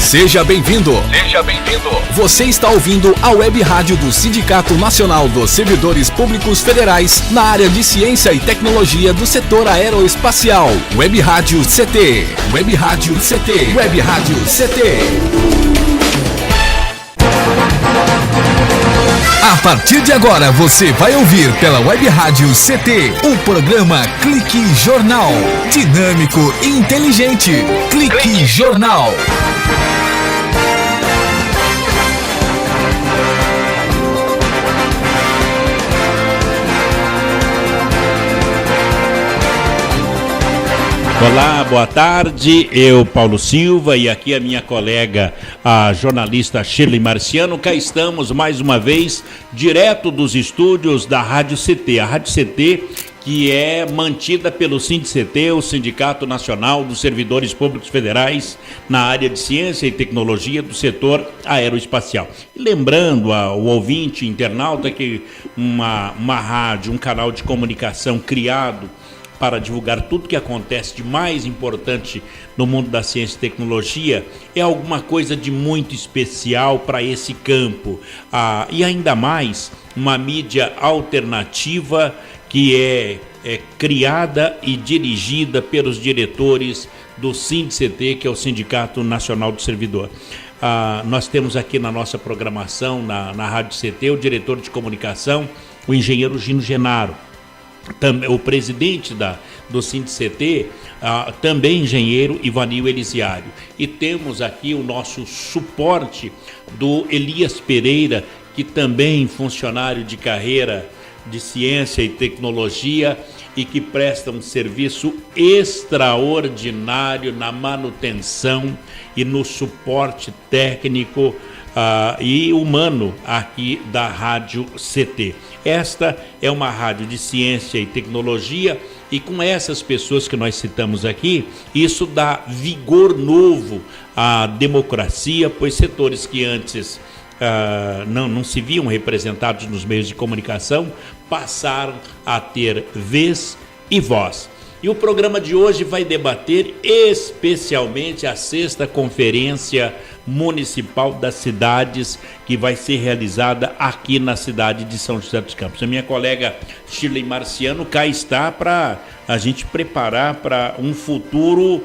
Seja bem-vindo. Seja bem-vindo. Você está ouvindo a Web Rádio do Sindicato Nacional dos Servidores Públicos Federais na área de Ciência e Tecnologia do setor aeroespacial. Web Rádio CT. Web Rádio CT. Web Rádio CT. A partir de agora você vai ouvir pela Web Rádio CT o programa Clique Jornal. Dinâmico e inteligente. Clique Jornal. Olá, boa tarde, eu Paulo Silva e aqui a minha colega, a jornalista Shirley Marciano. Cá estamos mais uma vez, direto dos estúdios da Rádio CT. A Rádio CT que é mantida pelo SINDCT, o Sindicato Nacional dos Servidores Públicos Federais na área de Ciência e Tecnologia do setor aeroespacial. E lembrando ao ouvinte internauta que uma rádio, um canal de comunicação criado para divulgar tudo que acontece de mais importante no mundo da ciência e tecnologia, é alguma coisa de muito especial para esse campo. E ainda mais, uma mídia alternativa que é criada e dirigida pelos diretores do SINDCT, que é o Sindicato Nacional do Servidor. Nós temos aqui na nossa programação, na Rádio CT, o diretor de comunicação, o engenheiro Gino Genaro. O presidente do SINDCT, também engenheiro Ivanil Elisiário. E temos aqui o nosso suporte do Elias Pereira, que também funcionário de carreira de ciência e tecnologia e que presta um serviço extraordinário na manutenção e no suporte técnico e humano aqui da Rádio CT. Esta é uma rádio de ciência e tecnologia e com essas pessoas que nós citamos aqui, isso dá vigor novo à democracia, pois setores que antes não se viam representados nos meios de comunicação passaram a ter vez e voz. E o programa de hoje vai debater especialmente a 6ª Conferência Municipal das Cidades, que vai ser realizada aqui na cidade de São José dos Campos. A minha colega Shirley Marciano cá está para a gente preparar para um futuro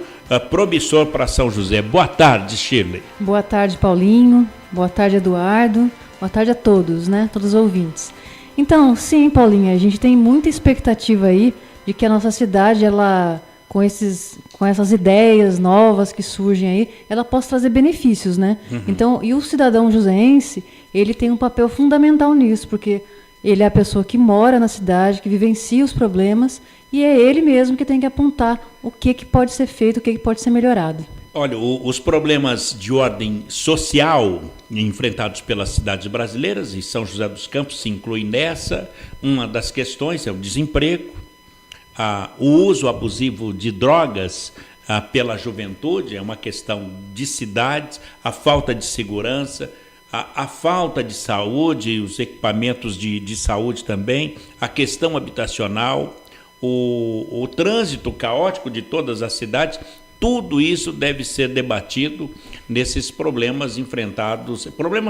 promissor para São José. Boa tarde, Shirley. Boa tarde, Paulinho. Boa tarde, Eduardo. Boa tarde a todos, né? Todos os ouvintes. Então, sim, Paulinho, a gente tem muita expectativa aí de que a nossa cidade, ela, com essas ideias novas que surgem aí, ela possa trazer benefícios, né? Uhum. Então, e o cidadão joseense, ele tem um papel fundamental nisso, porque ele é a pessoa que mora na cidade, que vivencia os problemas, e é ele mesmo que tem que apontar o que pode ser feito, o que pode ser melhorado. Olha, os problemas de ordem social enfrentados pelas cidades brasileiras, e São José dos Campos se inclui nessa, uma das questões é o desemprego, o uso abusivo de drogas pela juventude, é uma questão de cidades, a falta de segurança, a falta de saúde, os equipamentos de saúde também, a questão habitacional, o trânsito caótico de todas as cidades. Tudo isso deve ser debatido nesses problemas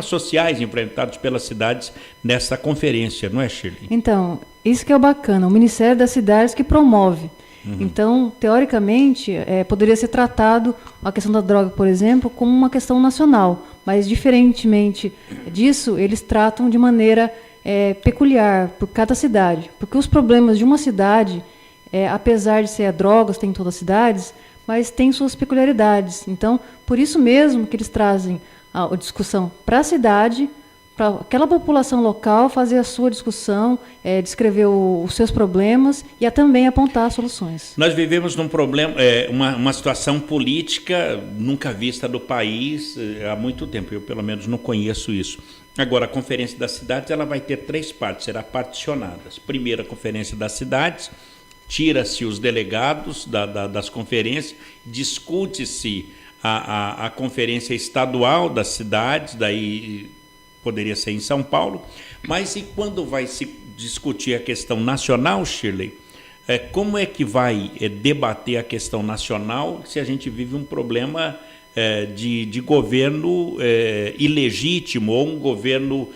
sociais enfrentados pelas cidades nessa conferência, não é, Shirley? Então, isso que é o bacana, o Ministério das Cidades que promove. Uhum. Então, teoricamente, poderia ser tratado a questão da droga, por exemplo, como uma questão nacional, mas diferentemente disso, eles tratam de maneira peculiar por cada cidade, porque os problemas de uma cidade, apesar de ser drogas, tem em todas as cidades, mas tem suas peculiaridades. Então, por isso mesmo que eles trazem a discussão para a cidade, para aquela população local fazer a sua discussão, descrever os seus problemas e também apontar soluções. Nós vivemos num problema, uma situação política nunca vista do país há muito tempo. Eu, pelo menos, não conheço isso. Agora, a Conferência das Cidades ela vai ter 3 partes, será particionadas. Primeiro, a Conferência das Cidades, tira-se os delegados das conferências, discute-se a conferência estadual das cidades, daí poderia ser em São Paulo, mas e quando vai se discutir a questão nacional, Shirley, como é que vai debater a questão nacional se a gente vive um problema de governo ilegítimo ou um governo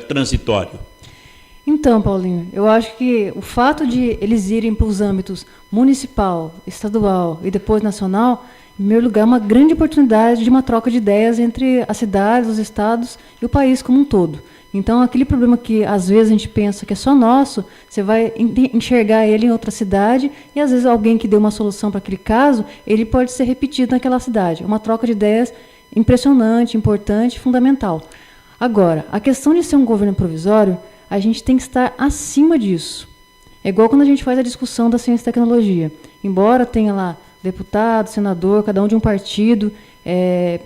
transitório? Então, Paulinho, eu acho que o fato de eles irem para os âmbitos municipal, estadual e depois nacional, em primeiro lugar, é uma grande oportunidade de uma troca de ideias entre as cidades, os estados e o país como um todo. Então, aquele problema que às vezes a gente pensa que é só nosso, você vai enxergar ele em outra cidade e às vezes alguém que deu uma solução para aquele caso, ele pode ser repetido naquela cidade. Uma troca de ideias impressionante, importante, fundamental. Agora, a questão de ser um governo provisório, a gente tem que estar acima disso. É igual quando a gente faz a discussão da ciência e tecnologia. Embora tenha lá deputado, senador, cada um de um partido,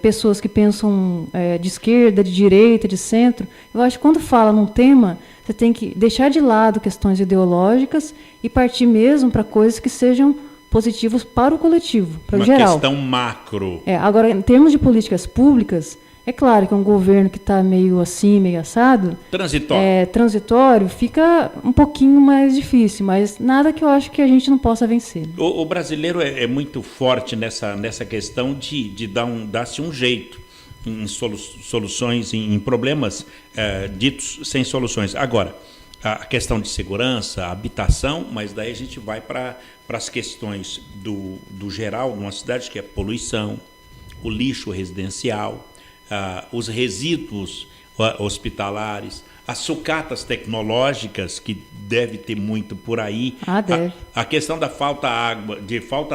pessoas que pensam de esquerda, de direita, de centro, eu acho que quando fala num tema, você tem que deixar de lado questões ideológicas e partir mesmo para coisas que sejam positivas para o coletivo, para o geral. Uma questão macro. Agora, em termos de políticas públicas, é claro que um governo que está meio assim, meio assado, transitório, fica um pouquinho mais difícil, mas nada que eu acho que a gente não possa vencer. O brasileiro é muito forte nessa questão de dar-se um jeito em soluções, em problemas ditos sem soluções. Agora, a questão de segurança, habitação, mas daí a gente vai para as questões do geral numa cidade, que é poluição, o lixo residencial, os resíduos hospitalares, as sucatas tecnológicas, que deve ter muito por aí. Deve. A questão da falta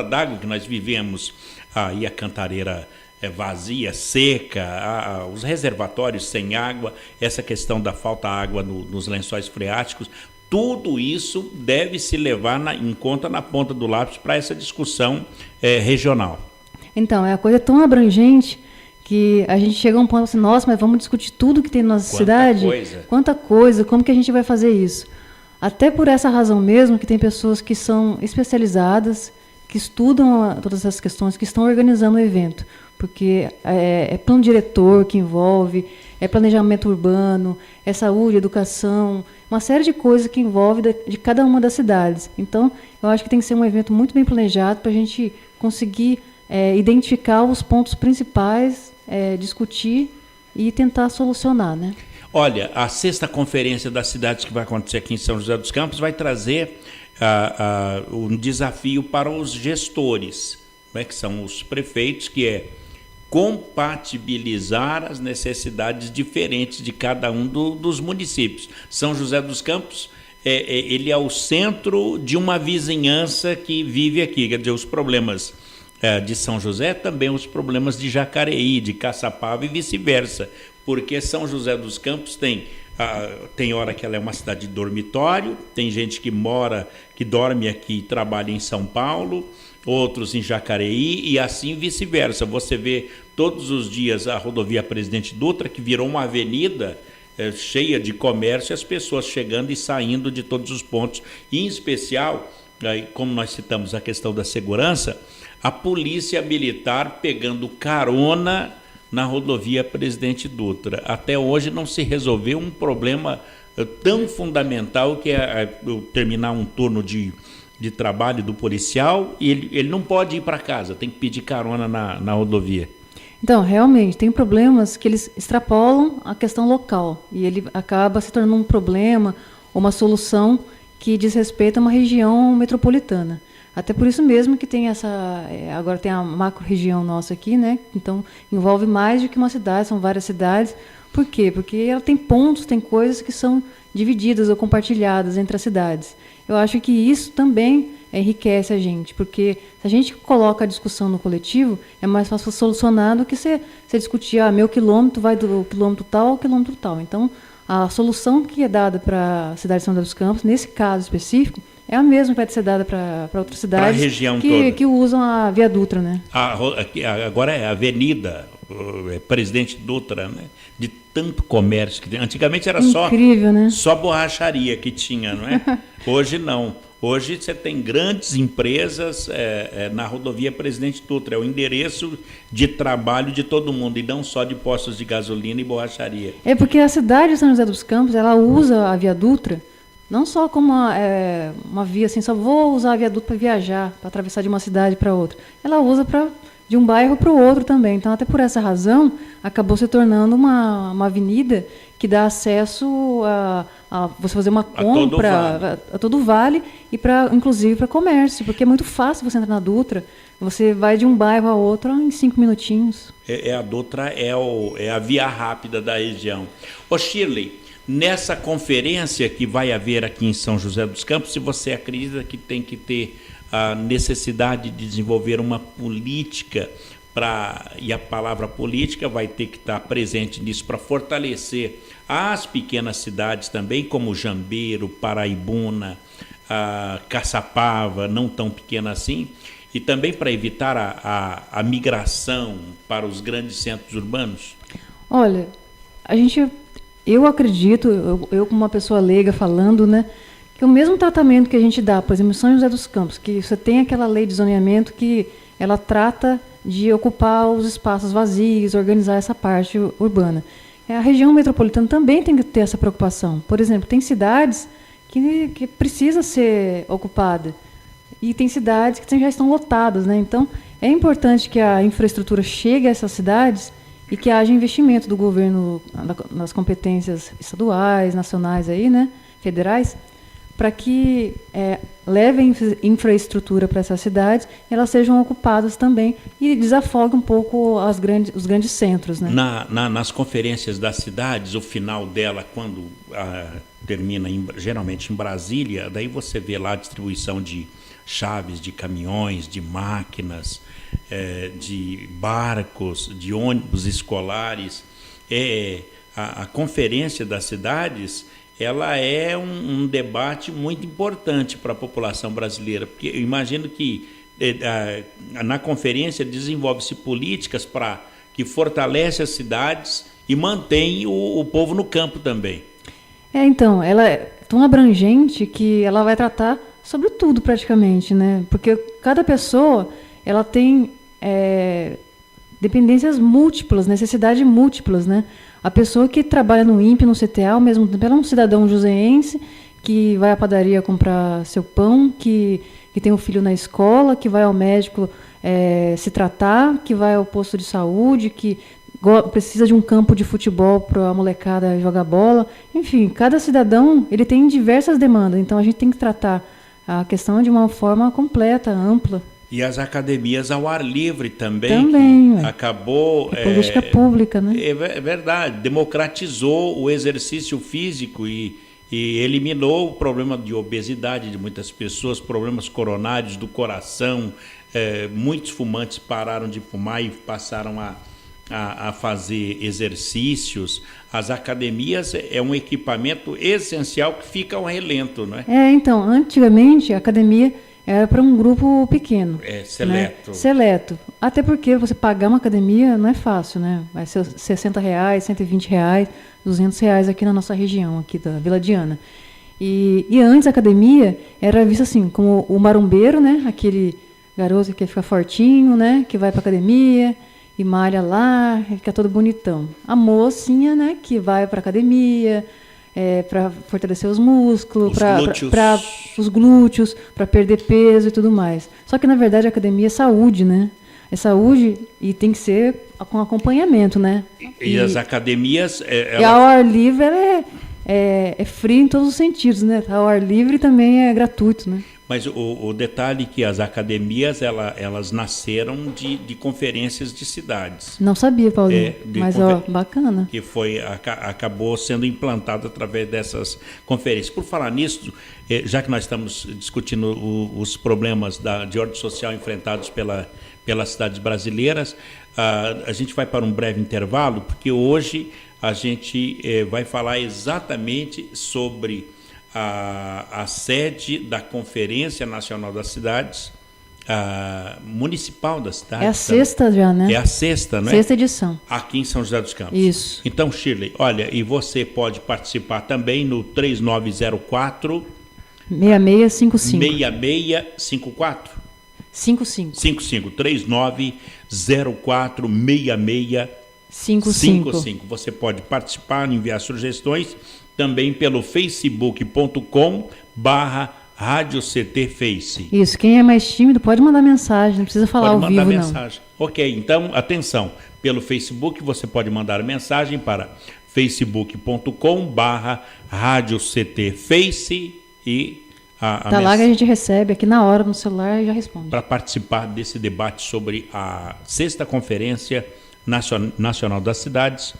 d'água que nós vivemos, aí a cantareira vazia, seca, os reservatórios sem água, essa questão da falta de água nos lençóis freáticos, tudo isso deve se levar em conta na ponta do lápis para essa discussão regional. Então, a coisa é tão abrangente que a gente chega a um ponto assim, nossa, mas vamos discutir tudo que tem na nossa cidade? Quanta coisa, como que a gente vai fazer isso? Até por essa razão mesmo, que tem pessoas que são especializadas, que estudam todas essas questões, que estão organizando o evento. Porque é plano diretor que envolve, é planejamento urbano, é saúde, educação, uma série de coisas que envolve de cada uma das cidades. Então, eu acho que tem que ser um evento muito bem planejado para a gente conseguir identificar os pontos principais, discutir e tentar solucionar, né? Olha, a 6ª Conferência das Cidades, que vai acontecer aqui em São José dos Campos, vai trazer um desafio para os gestores, né, que são os prefeitos, que é compatibilizar as necessidades diferentes de cada um dos municípios. São José dos Campos, ele é o centro de uma vizinhança que vive aqui, quer dizer, os problemas de São José, também os problemas de Jacareí, de Caçapava e vice-versa, porque São José dos Campos tem hora que ela é uma cidade de dormitório, tem gente que dorme aqui e trabalha em São Paulo, outros em Jacareí e assim vice-versa. Você vê todos os dias a rodovia Presidente Dutra, que virou uma avenida cheia de comércio, e as pessoas chegando e saindo de todos os pontos, e em especial, como nós citamos a questão da segurança, a polícia militar pegando carona na rodovia Presidente Dutra. Até hoje não se resolveu um problema tão fundamental, que é terminar um turno de trabalho do policial e ele não pode ir para casa, tem que pedir carona na rodovia. Então, realmente, tem problemas que eles extrapolam a questão local e ele acaba se tornando um problema ou uma solução que diz respeito a uma região metropolitana. Até por isso mesmo que tem agora tem a macro-região nossa aqui, né? Então, envolve mais do que uma cidade, são várias cidades. Por quê? Porque ela tem pontos, tem coisas que são divididas ou compartilhadas entre as cidades. Eu acho que isso também enriquece a gente, porque se a gente coloca a discussão no coletivo, é mais fácil solucionar do que você discutir, meu quilômetro vai do quilômetro tal ao quilômetro tal. Então, a solução que é dada para a cidade de São José dos Campos, nesse caso específico, é a mesma que vai ser dada para outras cidades que usam a Via Dutra, né? Agora é a Avenida Presidente Dutra, né? De tanto comércio que tem. Antigamente era incrível, né? Só borracharia que tinha, não é? Hoje não. Hoje você tem grandes empresas na rodovia Presidente Dutra. É o endereço de trabalho de todo mundo, e não só de postos de gasolina e borracharia. É porque a cidade de São José dos Campos, ela usa a Via Dutra não só como uma via assim, só vou usar a Via Dutra para viajar, para atravessar de uma cidade para outra. Ela usa para de um bairro para o outro também. Então, até por essa razão, acabou se tornando uma avenida que dá acesso a você fazer uma compra a todo o vale e inclusive para comércio, porque é muito fácil você entrar na Dutra. Você vai de um bairro a outro em 5 minutinhos. A Dutra é a via rápida da região. Ô Shirley, nessa conferência que vai haver aqui em São José dos Campos, se você acredita que tem que ter a necessidade de desenvolver uma política e a palavra política vai ter que estar presente nisso para fortalecer as pequenas cidades também, como Jambeiro, Paraibuna, Caçapava, não tão pequena assim, e também para evitar a migração para os grandes centros urbanos? Olha, eu acredito, eu como uma pessoa leiga falando, né, que o mesmo tratamento que a gente dá, por exemplo, em São José dos Campos, que você tem aquela lei de zoneamento que ela trata de ocupar os espaços vazios, organizar essa parte urbana. A região metropolitana também tem que ter essa preocupação. Por exemplo, tem cidades que precisa ser ocupada e tem cidades que já estão lotadas, né? Então, é importante que a infraestrutura chegue a essas cidades e que haja investimento do governo nas competências estaduais, nacionais, aí, né, federais, para que levem infraestrutura para essas cidades e elas sejam ocupadas também e desafogue um pouco os grandes centros. Né? Nas conferências das cidades, o final dela, quando termina geralmente em Brasília, daí você vê lá a distribuição de chaves, de caminhões, de máquinas, de barcos, de ônibus escolares. A conferência das cidades, ela é um debate muito importante para a população brasileira, porque eu imagino que na conferência desenvolve-se políticas que fortalecem as cidades e mantém o povo no campo também. Então, ela é tão abrangente que ela vai tratar sobre tudo praticamente, né? Porque cada pessoa ela tem dependências múltiplas, necessidades múltiplas, né? A pessoa que trabalha no INPE, no CTA, ao mesmo tempo, ela é um cidadão joseense que vai à padaria comprar seu pão, que tem um filho na escola, que vai ao médico se tratar, que vai ao posto de saúde, que precisa de um campo de futebol para a molecada jogar bola. Enfim, cada cidadão ele tem diversas demandas, então a gente tem que tratar a questão de uma forma completa, ampla. E as academias ao ar livre também. Também. Acabou... política pública, né? É verdade. Democratizou o exercício físico e eliminou o problema de obesidade de muitas pessoas, problemas coronários do coração. Muitos fumantes pararam de fumar e passaram a fazer exercícios. As academias é um equipamento essencial que fica ao relento, não é? Então, antigamente a academia era para um grupo pequeno. Seleto. Né? Seleto. Até porque você pagar uma academia não é fácil, né? Vai ser R$60, R$120, R$200 aqui na nossa região, aqui da Vila Diana. E antes a academia era vista assim, como o marombeiro, né? Aquele garoto que fica fortinho, né? Que vai para academia e malha lá, fica todo bonitão. A mocinha, né? Que vai para academia... para fortalecer os músculos, para os glúteos, para perder peso e tudo mais. Só que, na verdade, a academia é saúde, né? É saúde e tem que ser com acompanhamento, né? E as academias... E ao ar livre é frio em todos os sentidos, né? Ao ar livre também é gratuito, né? Mas o detalhe é que as academias, elas nasceram de conferências de cidades. Não sabia, Paulinho, mas bacana. Que acabou sendo implantado através dessas conferências. Por falar nisso, já que nós estamos discutindo os problemas de ordem social enfrentados pelas cidades brasileiras, a gente vai para um breve intervalo, porque hoje a gente vai falar exatamente sobre a sede da Conferência Nacional das Cidades, municipal das cidades. É a sexta já, né? É a sexta, não é? Sexta edição. Aqui em São José dos Campos. Isso. Então, Shirley, olha, e você pode participar também no 3904... 6655. 6654? 55. 3904 6655. Você pode participar, enviar sugestões, também pelo facebook.com/Rádio Rádio CT Face. Isso, quem é mais tímido pode mandar mensagem, não precisa falar ao vivo, não. Pode mandar mensagem. Ok, então, atenção, pelo Facebook você pode mandar mensagem para facebook.com/Rádio CT Face e tá lá que a gente recebe aqui na hora no celular e já responde. Para participar desse debate sobre a 6ª Conferência Nacional das Cidades,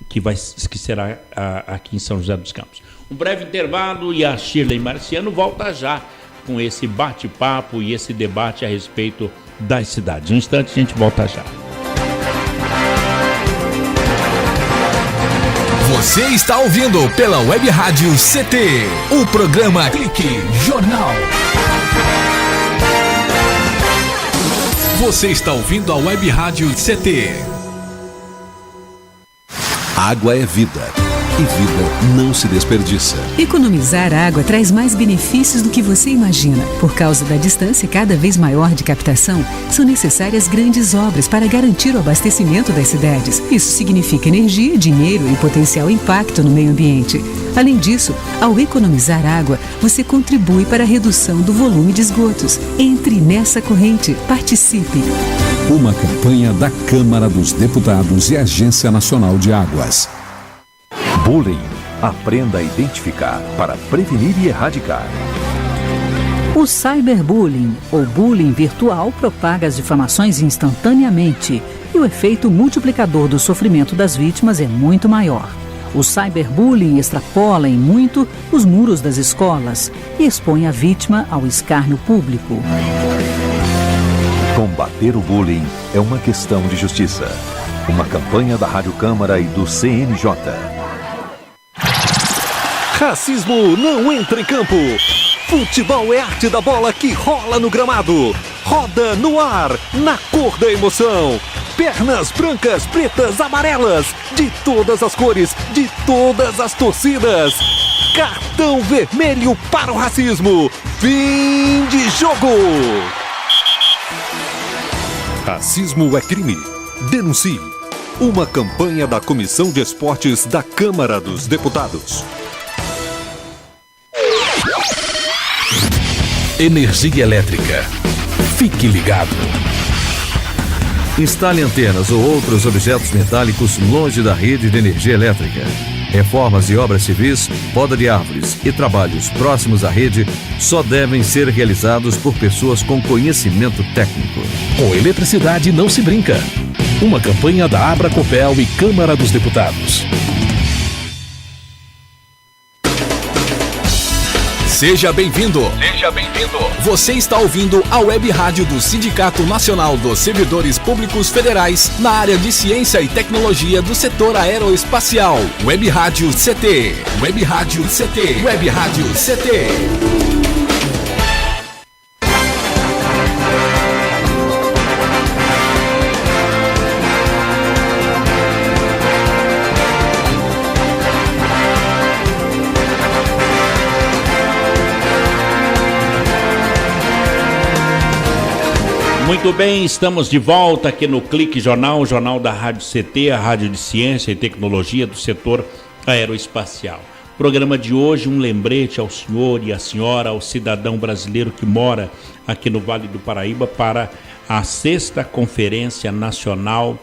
que será aqui em São José dos Campos. Um breve intervalo e a Shirley Marciano volta já com esse bate-papo e esse debate a respeito das cidades. Um instante, a gente volta já. Você está ouvindo pela Web Rádio CT, o programa Clique Jornal. Você está ouvindo a Web Rádio CT. Água é vida. E vida não se desperdiça. Economizar água traz mais benefícios do que você imagina. Por causa da distância cada vez maior de captação, são necessárias grandes obras para garantir o abastecimento das cidades. Isso significa energia, dinheiro e potencial impacto no meio ambiente. Além disso, ao economizar água, você contribui para a redução do volume de esgotos. Entre nessa corrente. Participe. Uma campanha da Câmara dos Deputados e Agência Nacional de Águas. Bullying. Aprenda a identificar para prevenir e erradicar. O cyberbullying, ou bullying virtual, propaga as difamações instantaneamente e o efeito multiplicador do sofrimento das vítimas é muito maior. O cyberbullying extrapola em muito os muros das escolas e expõe a vítima ao escárnio público. Combater o bullying é uma questão de justiça. Uma campanha da Rádio Câmara e do CNJ. Racismo não entra em campo. Futebol é arte da bola que rola no gramado. Roda no ar, na cor da emoção. Pernas brancas, pretas, amarelas. De todas as cores, de todas as torcidas. Cartão vermelho para o racismo. Fim de jogo. Racismo é crime. Denuncie. Uma campanha da Comissão de Esportes da Câmara dos Deputados. Energia elétrica. Fique ligado. Instale antenas ou outros objetos metálicos longe da rede de energia elétrica. Reformas e obras civis, poda de árvores e trabalhos próximos à rede só devem ser realizados por pessoas com conhecimento técnico. Com eletricidade não se brinca. Uma campanha da Abracopel e Câmara dos Deputados. Seja bem-vindo. Seja bem-vindo. Você está ouvindo a Web Rádio do Sindicato Nacional dos Servidores Públicos Federais na área de Ciência e Tecnologia do setor aeroespacial. Web Rádio CT. Web Rádio CT. Web Rádio CT. Muito bem, estamos de volta aqui no Clique Jornal, o jornal da Rádio CT, a Rádio de Ciência e Tecnologia do setor aeroespacial. Programa de hoje, um lembrete ao senhor e à senhora, ao cidadão brasileiro que mora aqui no Vale do Paraíba para a 6ª Conferência Nacional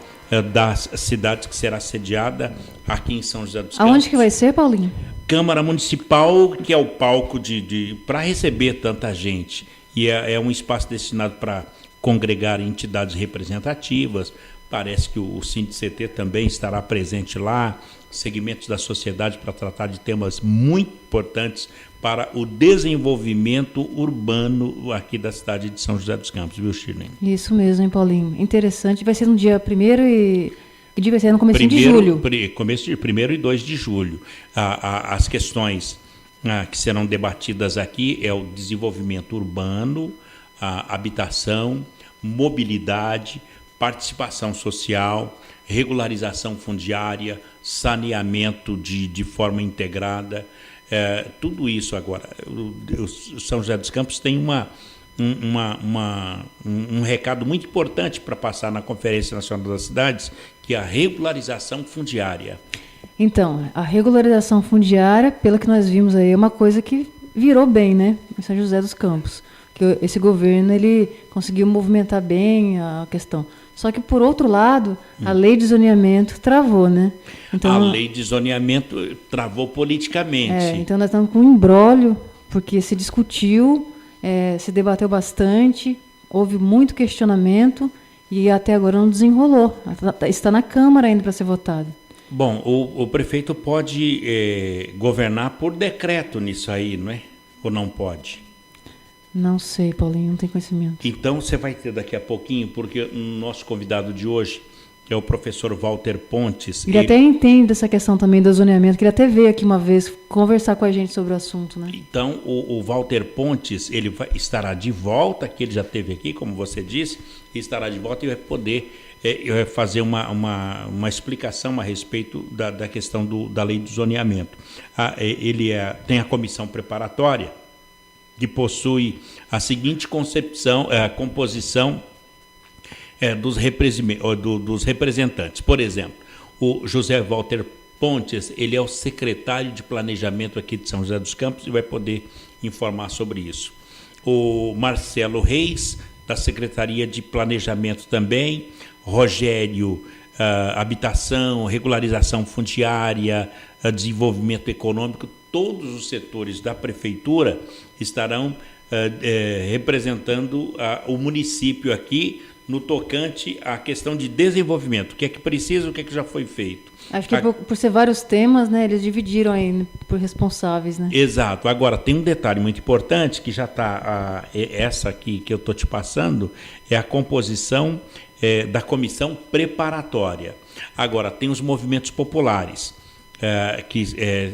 das Cidades, que será sediada aqui em São José dos Campos. Aonde que vai ser, Paulinho? Câmara Municipal, que é o palco para receber tanta gente. E é um espaço destinado para congregar entidades representativas. Parece que o Sindicet também estará presente lá, segmentos da sociedade para tratar de temas muito importantes para o desenvolvimento urbano aqui da cidade de São José dos Campos, viu, Shirley? Isso mesmo, hein, Paulinho? Interessante. Vai ser no dia 1º e... Que dia vai ser? No começo de julho. Começo de 1º e 2 de julho. As questões que serão debatidas aqui é o desenvolvimento urbano, a habitação, mobilidade, participação social, regularização fundiária, saneamento de forma integrada, tudo isso agora. O São José dos Campos tem um recado muito importante para passar na Conferência Nacional das Cidades, que é a regularização fundiária. Então, a regularização fundiária, pelo que nós vimos aí, é uma coisa que virou bem, né, em São José dos Campos. Que esse governo ele conseguiu movimentar bem a questão. Só que, por outro lado, a lei de zoneamento travou, né? Então, a lei de zoneamento travou politicamente. Então nós estamos com um imbróglio, porque se discutiu, se debateu bastante, houve muito questionamento e até agora não desenrolou. Está na Câmara ainda para ser votado. Bom, o prefeito pode governar por decreto nisso aí, não é? Ou não pode? Não sei, Paulinho, não tenho conhecimento. Então você vai ter daqui a pouquinho, porque o nosso convidado de hoje é o professor Walter Pontes. Ele até entende dessa questão também do zoneamento, que ele até veio aqui uma vez conversar com a gente sobre o assunto, né? Então, o Walter Pontes, ele estará de volta, que ele já esteve aqui, como você disse, estará de volta e vai poder fazer uma explicação a respeito da questão da lei do zoneamento. Ele tem a comissão preparatória, que possui a seguinte composição dos representantes. Por exemplo, o José Walter Pontes, ele é o secretário de planejamento aqui de São José dos Campos e vai poder informar sobre isso. O Marcelo Reis, da Secretaria de Planejamento também, Rogério, Habitação, Regularização Fundiária, Desenvolvimento Econômico, todos os setores da Prefeitura estarão representando o município aqui no tocante à questão de desenvolvimento, o que é que precisa, o que é que já foi feito. Acho que por ser vários temas, né, eles dividiram aí por responsáveis, né? Exato. Agora, tem um detalhe muito importante, que já está, essa aqui que eu estou te passando, é a composição da comissão preparatória. Agora, tem os movimentos populares, que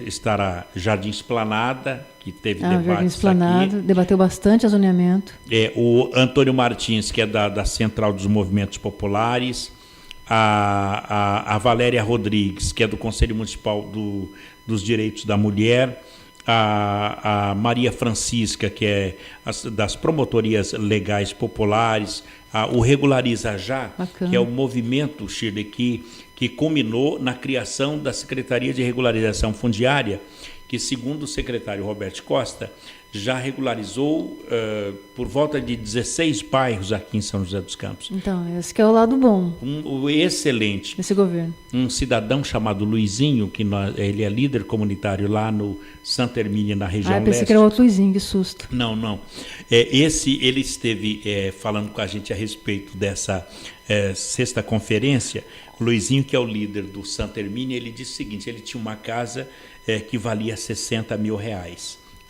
estará Jardim Esplanada, que teve debates Jardim Esplanada, aqui. Debateu bastante zoneamento. O Antônio Martins, que é da Central dos Movimentos Populares, a Valéria Rodrigues, que é do Conselho Municipal dos Direitos da Mulher, a Maria Francisca, que é das Promotorias Legais Populares, o Regulariza Já, bacana, que é o movimento, Shirley, que culminou na criação da Secretaria de Regularização Fundiária, que, segundo o secretário Roberto Costa, já regularizou por volta de 16 bairros aqui em São José dos Campos. Então, esse que é o lado bom. Excelente. Desse governo. Um cidadão chamado Luizinho, ele é líder comunitário lá no Santa Hermínia, na região leste. Pensei que era outro Luizinho, que susto. Não. Ele esteve falando com a gente a respeito dessa sexta conferência. Luizinho, que é o líder do Santa Hermínia, ele disse o seguinte: ele tinha uma casa que valia R$60 mil.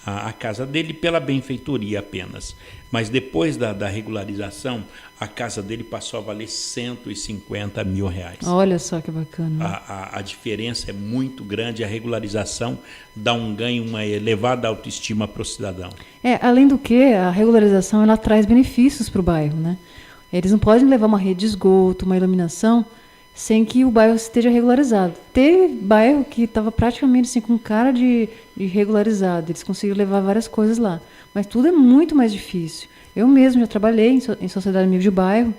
A casa dele pela benfeitoria apenas. Mas depois da regularização, a casa dele passou a valer R$150 mil. Olha só que bacana. A diferença é muito grande, a regularização dá um ganho, uma elevada autoestima para o cidadão. Além do que, a regularização ela traz benefícios para o bairro, né? Eles não podem levar uma rede de esgoto, uma iluminação, sem que o bairro esteja regularizado. Teve bairro que estava praticamente assim, com cara de regularizado. Eles conseguiram levar várias coisas lá. Mas tudo é muito mais difícil. Eu mesmo já trabalhei em sociedade amiga de bairro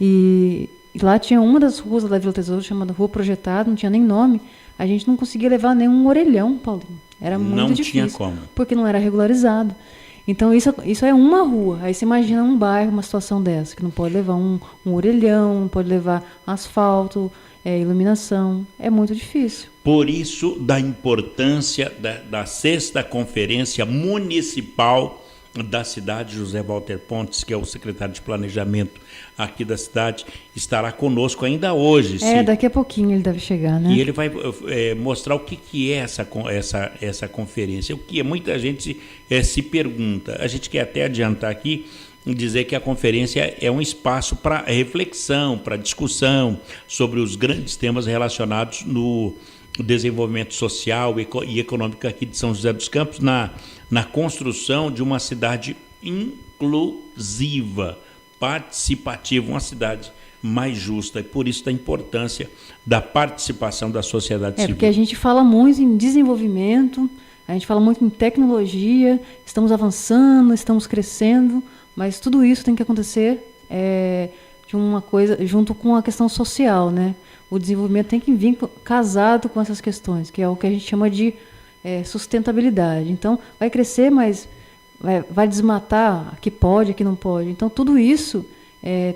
e lá tinha uma das ruas da Vila Tesouro chamada Rua Projetada, não tinha nem nome. A gente não conseguia levar nenhum orelhão, Paulinho. Era muito difícil. Não tinha como. Porque não era regularizado. Então, isso é uma rua. Aí você imagina um bairro, uma situação dessa, que não pode levar um orelhão, não pode levar asfalto, iluminação. É muito difícil. Por isso, da importância da sexta conferência municipal da cidade, José Walter Pontes, que é o secretário de planejamento aqui da cidade, estará conosco ainda hoje. Daqui a pouquinho ele deve chegar, né? E ele vai mostrar o que é essa conferência. O que muita gente se pergunta. A gente quer até adiantar aqui e dizer que a conferência é um espaço para reflexão, para discussão sobre os grandes temas relacionados no desenvolvimento social e econômico aqui de São José dos Campos, na construção de uma cidade inclusiva, participativa, uma cidade mais justa. E por isso a importância da participação da sociedade civil. Porque a gente fala muito em desenvolvimento, a gente fala muito em tecnologia, estamos avançando, estamos crescendo, mas tudo isso tem que acontecer de uma coisa junto com a questão social, né? O desenvolvimento tem que vir casado com essas questões, que é o que a gente chama de sustentabilidade. Então, vai crescer, mas vai desmatar, aqui pode, aqui não pode. Então, tudo isso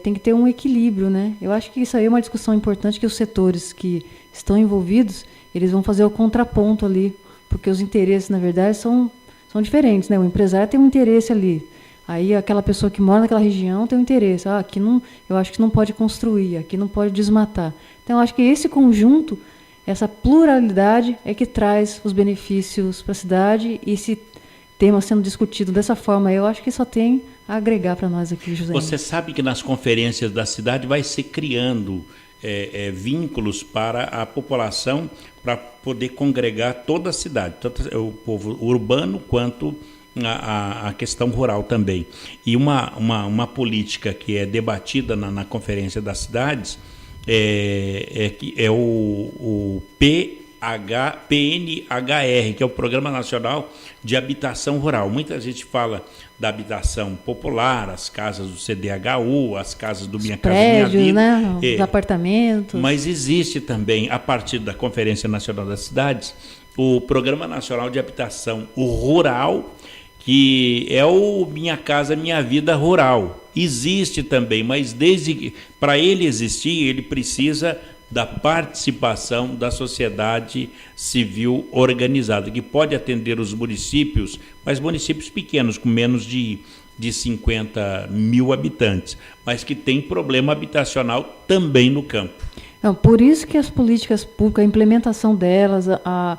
tem que ter um equilíbrio, né? Eu acho que isso aí é uma discussão importante, que os setores que estão envolvidos, eles vão fazer o contraponto ali, porque os interesses, na verdade, são diferentes, né? O empresário tem um interesse ali. Aí aquela pessoa que mora naquela região tem um interesse. Aqui não, eu acho que não pode construir, aqui não pode desmatar. Então, eu acho que esse conjunto, essa pluralidade é que traz os benefícios para a cidade, e esse tema sendo discutido dessa forma, eu acho que só tem a agregar para nós aqui, José. Você sabe que nas conferências da cidade vai se criando vínculos para a população, para poder congregar toda a cidade, tanto o povo urbano quanto a questão rural também. E uma política que é debatida na Conferência das Cidades é o PNHR, que é o Programa Nacional de Habitação Rural. Muita gente fala da habitação popular, as casas do CDHU, as casas do Minha Casa Minha Vida, né? Os apartamentos. Mas existe também, a partir da Conferência Nacional das Cidades, o Programa Nacional de Habitação Rural, que é o Minha Casa Minha Vida Rural. Existe também, mas para ele existir, ele precisa da participação da sociedade civil organizada, que pode atender os municípios, mas municípios pequenos, com menos de 50 mil habitantes, mas que tem problema habitacional também no campo. Não, por isso que as políticas públicas, a implementação delas, a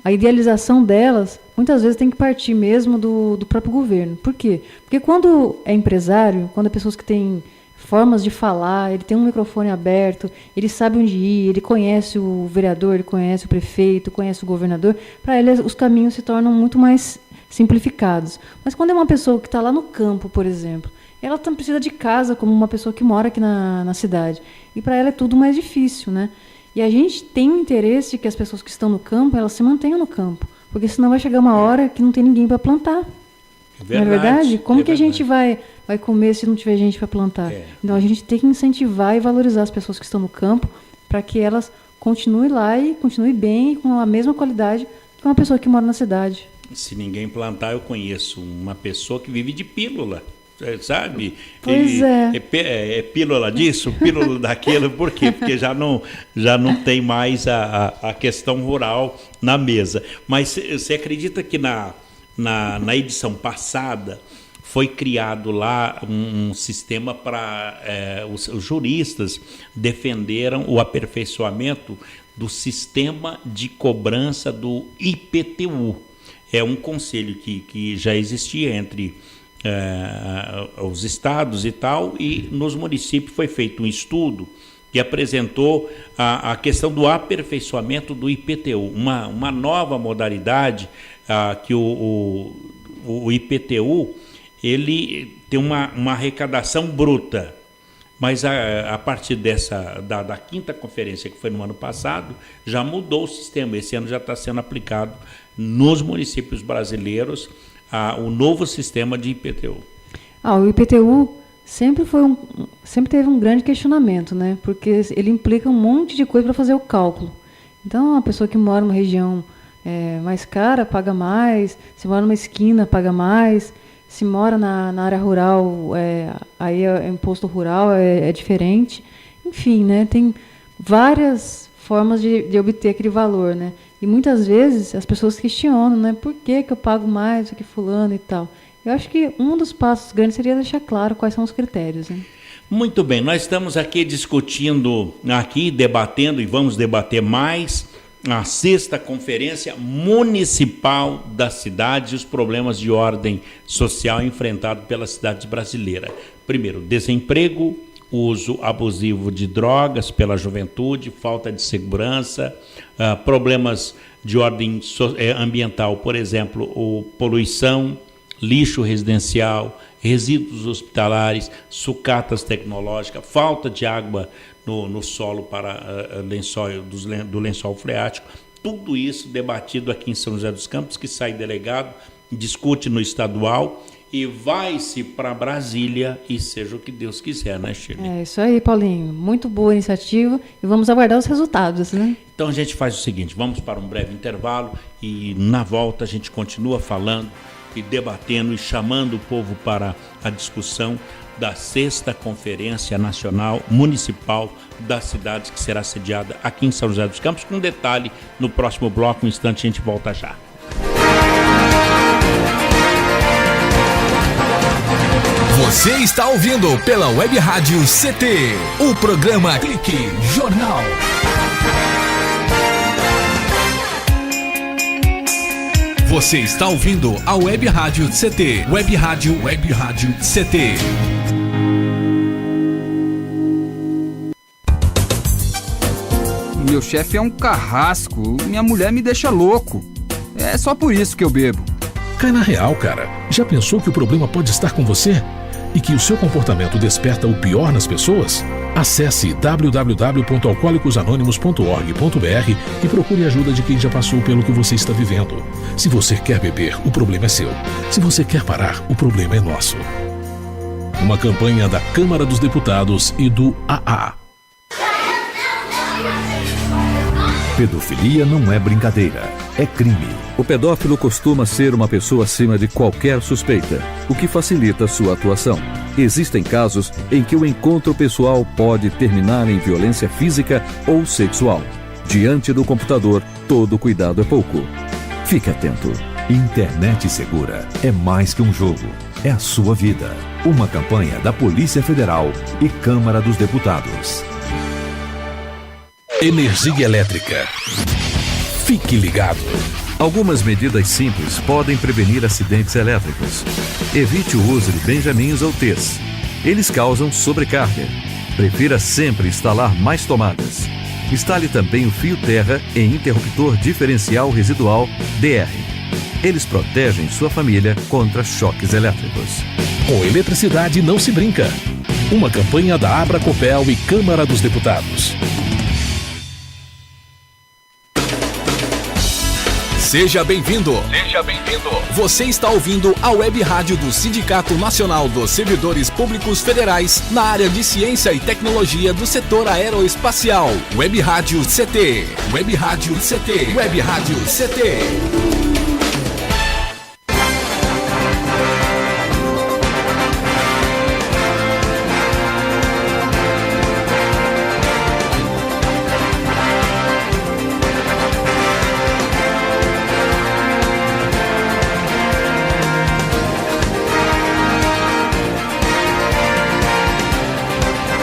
idealização delas, muitas vezes tem que partir mesmo do próprio governo. Por quê? Porque quando é empresário, quando é pessoas que têm formas de falar, ele tem um microfone aberto, ele sabe onde ir, ele conhece o vereador, ele conhece o prefeito, conhece o governador, para ele os caminhos se tornam muito mais simplificados. Mas quando é uma pessoa que está lá no campo, por exemplo, ela também precisa de casa como uma pessoa que mora aqui na cidade. E para ela é tudo mais difícil, né? E a gente tem um interesse que as pessoas que estão no campo, elas se mantenham no campo. Porque senão vai chegar uma hora que não tem ninguém para plantar. Não é verdade? Como que a gente vai comer se não tiver gente para plantar? Então a gente tem que incentivar e valorizar as pessoas que estão no campo, para que elas continuem lá e continuem bem, com a mesma qualidade que uma pessoa que mora na cidade. Se ninguém plantar, eu conheço uma pessoa que vive de pílula, sabe? Pois é pílula disso, pílula daquilo. Por quê? Porque já não tem mais a questão rural na mesa. Mas você acredita que na edição passada foi criado lá um sistema para os juristas defenderam o aperfeiçoamento do sistema de cobrança do IPTU. É um conselho que já existia entre os estados e tal, e nos municípios foi feito um estudo que apresentou a questão do aperfeiçoamento do IPTU, uma nova modalidade que o IPTU ele tem uma arrecadação bruta, mas a partir da quinta conferência, que foi no ano passado, já mudou o sistema. Esse ano já está sendo aplicado nos municípios brasileiros o novo sistema de IPTU. O IPTU sempre teve um grande questionamento, né? Porque ele implica um monte de coisa para fazer o cálculo. Então, a pessoa que mora numa região mais cara paga mais, se mora numa esquina paga mais, se mora na área rural, aí imposto rural é diferente. Enfim, né? Tem várias formas de obter aquele valor, né? E muitas vezes as pessoas questionam, né? Por que eu pago mais do que fulano e tal? Eu acho que um dos passos grandes seria deixar claro quais são os critérios, né? Muito bem, nós estamos aqui discutindo, debatendo, e vamos debater mais a 6ª Conferência Municipal das Cidades e os problemas de ordem social enfrentados pelas cidades brasileiras. Primeiro, desemprego, uso abusivo de drogas pela juventude, falta de segurança, problemas de ordem ambiental, por exemplo, poluição, lixo residencial, resíduos hospitalares, sucatas tecnológicas, falta de água no solo para do lençol freático. Tudo isso debatido aqui em São José dos Campos, que sai delegado, discute no estadual e vai-se para Brasília e seja o que Deus quiser, né, Shirley? É isso aí, Paulinho. Muito boa iniciativa e vamos aguardar os resultados, né? Então a gente faz o seguinte, vamos para um breve intervalo e na volta a gente continua falando e debatendo e chamando o povo para a discussão da 6ª Conferência Nacional Municipal das Cidades, que será sediada aqui em São José dos Campos. Com detalhe, no próximo bloco, um instante a gente volta já. Você está ouvindo pela Web Rádio CT, o programa Clique Jornal. Você está ouvindo a Web Rádio CT, Web Rádio CT. Meu chefe é um carrasco, minha mulher me deixa louco. É só por isso que eu bebo. Cai na real, cara. Já pensou que o problema pode estar com você? E que o seu comportamento desperta o pior nas pessoas? Acesse www.alcoolicosanonimos.org.br e procure ajuda de quem já passou pelo que você está vivendo. Se você quer beber, o problema é seu. Se você quer parar, o problema é nosso. Uma campanha da Câmara dos Deputados e do AA. Pedofilia não é brincadeira, é crime. O pedófilo costuma ser uma pessoa acima de qualquer suspeita, o que facilita sua atuação. Existem casos em que o encontro pessoal pode terminar em violência física ou sexual. Diante do computador, todo cuidado é pouco. Fique atento. Internet segura é mais que um jogo, é a sua vida. Uma campanha da Polícia Federal e Câmara dos Deputados. Energia elétrica. Fique ligado. Algumas medidas simples podem prevenir acidentes elétricos. Evite o uso de benjamins ou T's. Eles causam sobrecarga. Prefira sempre instalar mais tomadas. Instale também o fio terra em interruptor diferencial residual DR. Eles protegem sua família contra choques elétricos. Com eletricidade não se brinca. Uma campanha da Abracopel e Câmara dos Deputados. Seja bem-vindo. Seja bem-vindo. Você está ouvindo a Web Rádio do Sindicato Nacional dos Servidores Públicos Federais na área de Ciência e Tecnologia do setor aeroespacial. Web Rádio CT. Web Rádio CT. Web Rádio CT.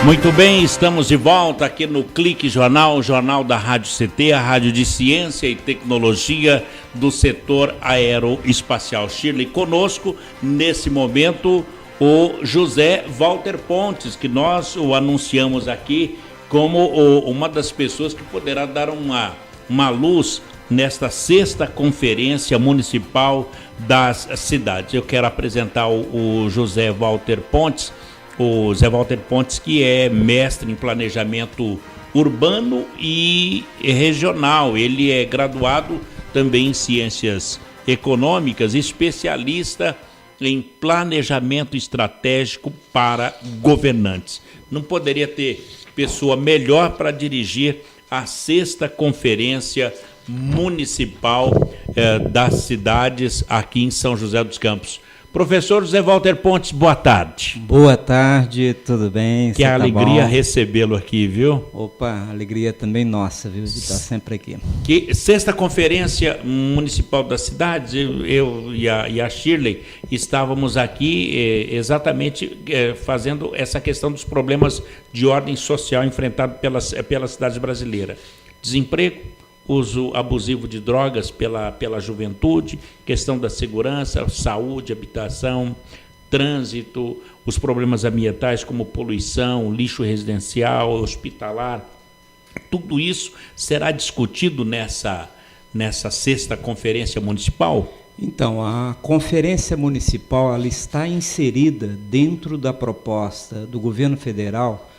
Muito bem, estamos de volta aqui no Clique Jornal, o jornal da Rádio CT, a rádio de ciência e tecnologia do setor aeroespacial. Shirley, conosco nesse momento o José Walter Pontes, que nós o anunciamos aqui como uma das pessoas que poderá dar uma luz nesta 6ª Conferência Municipal das Cidades. Eu quero apresentar o José Walter Pontes. O Zé Walter Pontes, que é mestre em planejamento urbano e regional. Ele é graduado também em ciências econômicas, especialista em planejamento estratégico para governantes. Não poderia ter pessoa melhor para dirigir a 6ª Conferência Municipal das Cidades aqui em São José dos Campos. Professor José Walter Pontes, boa tarde. Boa tarde, tudo bem? Que alegria recebê-lo aqui, viu? Opa, alegria também nossa, viu, de estar sempre aqui. Que 6ª Conferência Municipal das Cidades, eu e a Shirley estávamos aqui exatamente fazendo essa questão dos problemas de ordem social enfrentados pelas cidades brasileiras. Desemprego, uso abusivo de drogas pela juventude, questão da segurança, saúde, habitação, trânsito, os problemas ambientais como poluição, lixo residencial, hospitalar. Tudo isso será discutido nessa 6ª Conferência Municipal? Então, a Conferência Municipal ela está inserida dentro da proposta do governo federal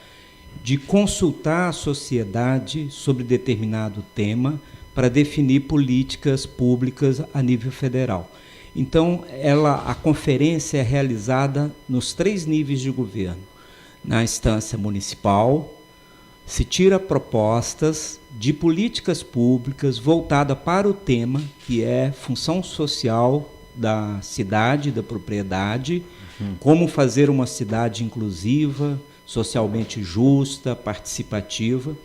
de consultar a sociedade sobre determinado tema para definir políticas públicas a nível federal. Então, a conferência é realizada nos 3 níveis de governo. Na instância municipal, se tira propostas de políticas públicas voltadas para o tema, que é função social da cidade, da propriedade, como fazer uma cidade inclusiva, socialmente justa, participativa.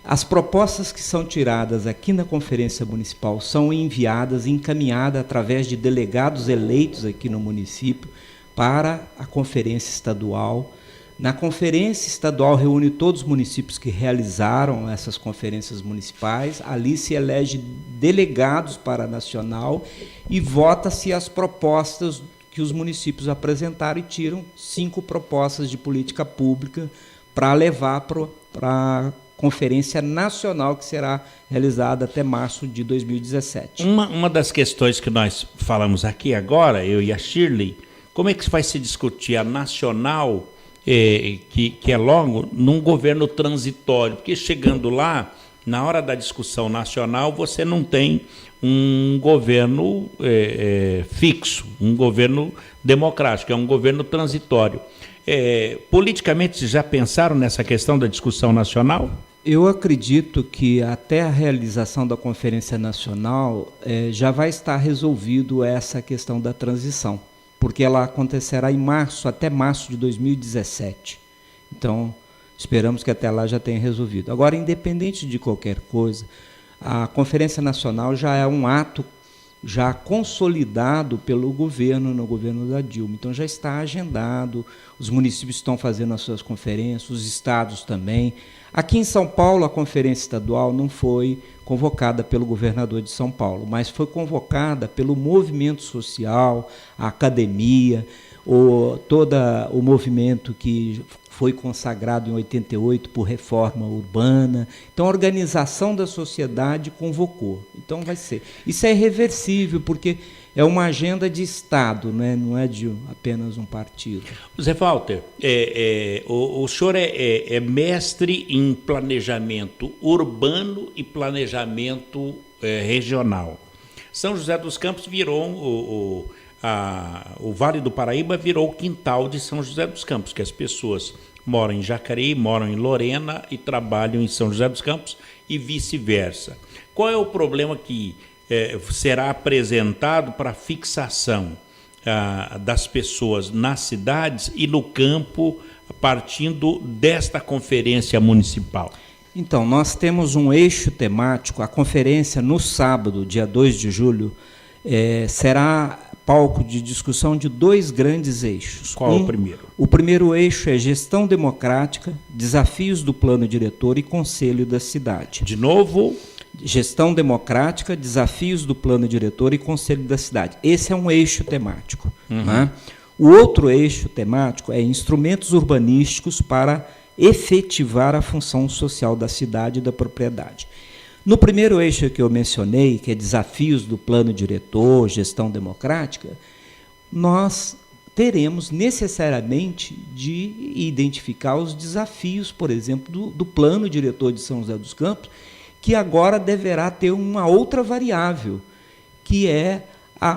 As propostas que são tiradas aqui na Conferência Municipal são enviadas, encaminhadas através de delegados eleitos aqui no município para a Conferência Estadual. Na Conferência Estadual reúne todos os municípios que realizaram essas conferências municipais, ali se elege delegados para a Nacional e vota-se as propostas que os municípios apresentaram e tiram 5 propostas de política pública para levar para a Conferência Nacional, que será realizada até março de 2017. Uma das questões que nós falamos aqui agora, eu e a Shirley, como é que vai se discutir a nacional, que é logo num governo transitório? Porque chegando lá, na hora da discussão nacional, você não tem um governo fixo, um governo democrático, é um governo transitório. Politicamente, vocês já pensaram nessa questão da discussão nacional? Eu acredito que até a realização da Conferência Nacional já vai estar resolvido essa questão da transição, porque ela acontecerá em março, até março de 2017. Então, esperamos que até lá já tenha resolvido. Agora, independente de qualquer coisa, a Conferência Nacional já é um ato já consolidado pelo governo, no governo da Dilma. Então já está agendado, os municípios estão fazendo as suas conferências, os estados também. Aqui em São Paulo, a conferência estadual não foi convocada pelo governador de São Paulo, mas foi convocada pelo movimento social, a academia, todo o movimento que foi consagrado em 88 por reforma urbana. Então, a organização da sociedade convocou. Então, vai ser. Isso é irreversível, porque é uma agenda de Estado, né? Não é de apenas um partido. Zé Walter, o senhor é mestre em planejamento urbano e planejamento regional. São José dos Campos virou o Vale do Paraíba virou o quintal de São José dos Campos, que as pessoas moram em Jacareí, moram em Lorena e trabalham em São José dos Campos e vice-versa. Qual é o problema que será apresentado para a fixação das pessoas nas cidades e no campo, partindo desta conferência municipal? Então, nós temos um eixo temático. A conferência, no sábado, dia 2 de julho, será palco de discussão de 2 grandes eixos. Qual é o primeiro? O primeiro eixo é gestão democrática, desafios do plano diretor e conselho da cidade. De novo? Gestão democrática, desafios do plano diretor e conselho da cidade. Esse é um eixo temático. Né? O outro eixo temático é instrumentos urbanísticos para efetivar a função social da cidade e da propriedade. No primeiro eixo que eu mencionei, que é desafios do plano diretor, gestão democrática, nós teremos necessariamente de identificar os desafios, por exemplo, do plano diretor de São José dos Campos, que agora deverá ter uma outra variável, que é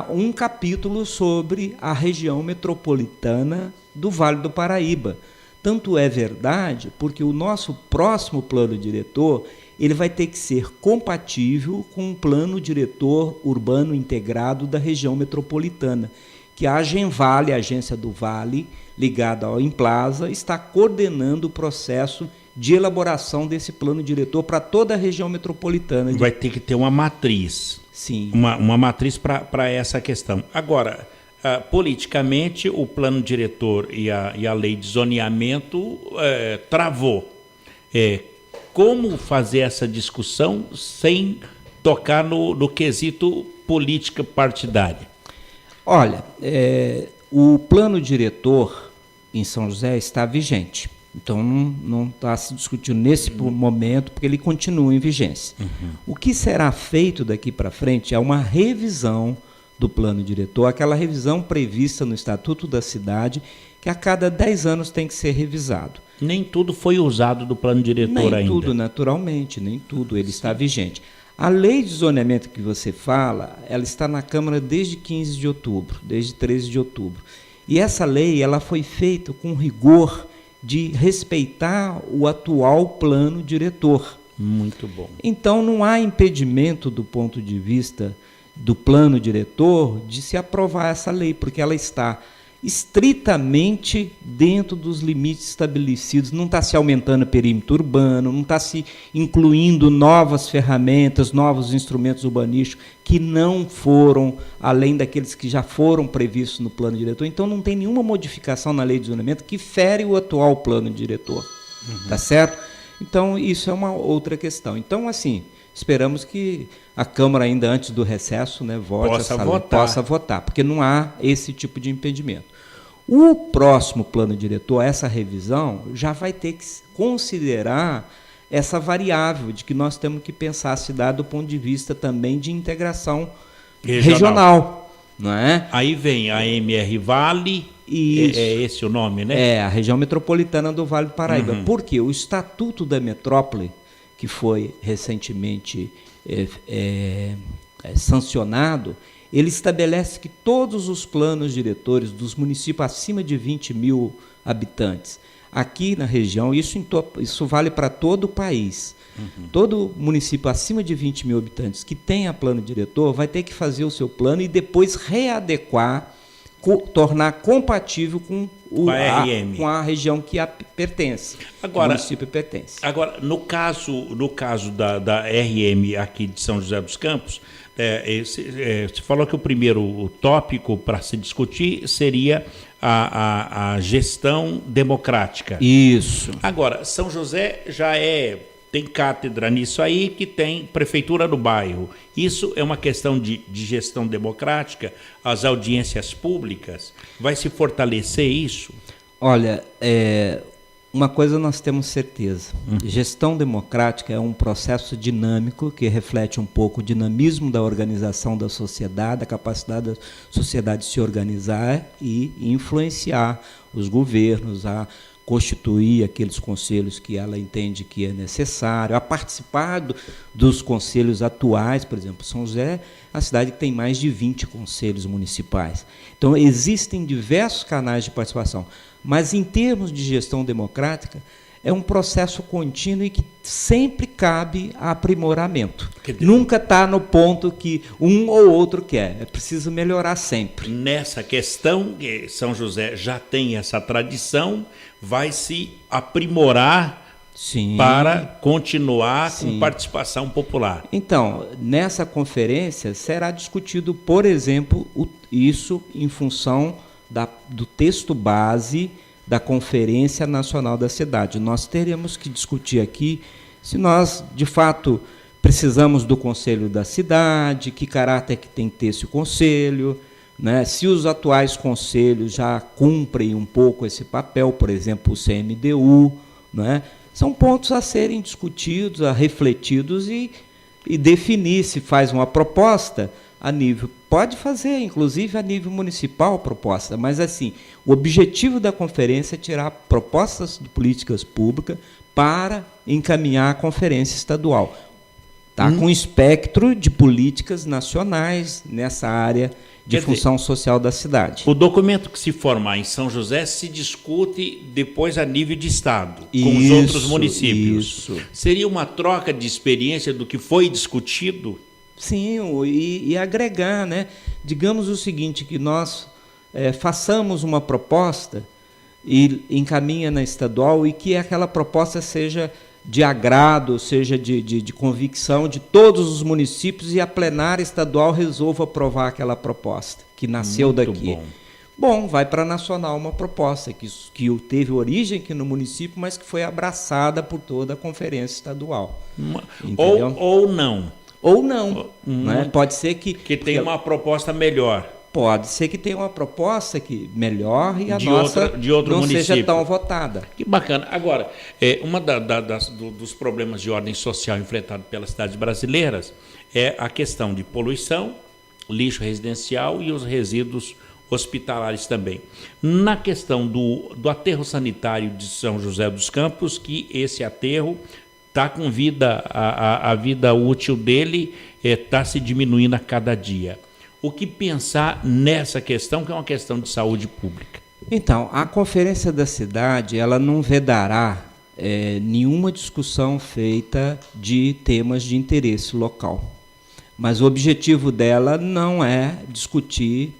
um capítulo sobre a região metropolitana do Vale do Paraíba. Tanto é verdade, porque o nosso próximo plano diretor ele vai ter que ser compatível com o plano diretor urbano integrado da região metropolitana, que a Agenvale, a agência do Vale, ligada ao Implaza, está coordenando o processo de elaboração desse plano diretor para toda a região metropolitana. Vai ter que ter uma matriz. Sim. Uma matriz para essa questão. Agora, politicamente, o plano diretor e a lei de zoneamento travou. Como fazer essa discussão sem tocar no quesito política partidária? Olha, o plano diretor em São José está vigente. Então, não está se discutindo nesse momento, porque ele continua em vigência. O que será feito daqui para frente é uma revisão do plano diretor, aquela revisão prevista no Estatuto da Cidade, que a cada 10 anos tem que ser revisado. Nem tudo foi usado do plano diretor ainda. Nem tudo, naturalmente, nem tudo, ele está vigente. A lei de zoneamento que você fala, ela está na Câmara desde 15 de outubro, desde 13 de outubro. E essa lei ela foi feita com rigor de respeitar o atual plano diretor. Muito bom. Então, não há impedimento do ponto de vista do plano diretor de se aprovar essa lei, porque ela está estritamente dentro dos limites estabelecidos, não está se aumentando o perímetro urbano, não está se incluindo novas ferramentas, novos instrumentos urbanísticos que não foram além daqueles que já foram previstos no plano diretor. Então, não tem nenhuma modificação na lei de zoneamento que fere o atual plano diretor. Tá certo? Então, isso é uma outra questão. Então, assim, esperamos que a Câmara, ainda antes do recesso, né, possa votar, porque não há esse tipo de impedimento. O próximo plano diretor, essa revisão, já vai ter que considerar essa variável de que nós temos que pensar a cidade do ponto de vista também de integração regional, não é? Aí vem a MR Vale, é esse o nome, né? É, a região metropolitana do Vale do Paraíba. Porque o Estatuto da Metrópole, que foi recentemente sancionado, ele estabelece que todos os planos diretores dos municípios acima de 20 mil habitantes, aqui na região, isso vale para todo o país, todo município acima de 20 mil habitantes que tenha plano diretor vai ter que fazer o seu plano e depois readequar, tornar compatível com a região que pertence, agora, o município pertence. Agora, no caso da RM aqui de São José dos Campos, você falou que o primeiro tópico para se discutir seria a gestão democrática. Isso. Agora, São José já tem cátedra nisso aí, que tem prefeitura do bairro. Isso é uma questão de gestão democrática, as audiências públicas, vai se fortalecer isso? Olha, uma coisa nós temos certeza, gestão democrática é um processo dinâmico que reflete um pouco o dinamismo da organização da sociedade, a capacidade da sociedade de se organizar e influenciar os governos a constituir aqueles conselhos que ela entende que é necessário, a participar dos conselhos atuais. Por exemplo, São José é a cidade que tem mais de 20 conselhos municipais. Então, existem diversos canais de participação, mas, em termos de gestão democrática, é um processo contínuo e que sempre cabe aprimoramento. Nunca está no ponto que um ou outro quer, é preciso melhorar sempre. Nessa questão, São José já tem essa tradição, vai se aprimorar para continuar com participação popular. Então, nessa conferência será discutido, por exemplo, isso em função do texto base da Conferência Nacional da Cidade. Nós teremos que discutir aqui se nós, de fato, precisamos do Conselho da Cidade, que caráter que tem que ter esse conselho, né? Se os atuais conselhos já cumprem um pouco esse papel, por exemplo, o CMDU, né? São pontos a serem discutidos, a refletidos e definir se faz uma proposta a nível, pode fazer, inclusive, a nível municipal proposta, mas, assim, o objetivo da conferência é tirar propostas de políticas públicas para encaminhar a conferência estadual. Tá? Com espectro de políticas nacionais nessa área de função social da cidade. O documento que se formar em São José se discute depois a nível de estado, com os outros municípios. Isso. Seria uma troca de experiência do que foi discutido? Sim, e agregar, né? Digamos o seguinte, que nós façamos uma proposta e encaminha na estadual e que aquela proposta seja de agrado, seja de convicção de todos os municípios e a plenária estadual resolva aprovar aquela proposta que nasceu Muito daqui. Bom, vai para a nacional uma proposta que teve origem aqui no município, mas que foi abraçada por toda a conferência estadual. Ou não. Ou não. Né? Pode ser que tenha uma proposta melhor. Pode ser que tenha uma proposta melhor e a nossa não seja tão votada. Que bacana. Agora, dos problemas de ordem social enfrentados pelas cidades brasileiras é a questão de poluição, lixo residencial e os resíduos hospitalares também. Na questão do aterro sanitário de São José dos Campos, que esse aterro está com vida, a vida útil dele está se diminuindo a cada dia. O que pensar nessa questão, que é uma questão de saúde pública? Então, a Conferência da Cidade, ela não vedará nenhuma discussão feita de temas de interesse local. Mas o objetivo dela não é discutir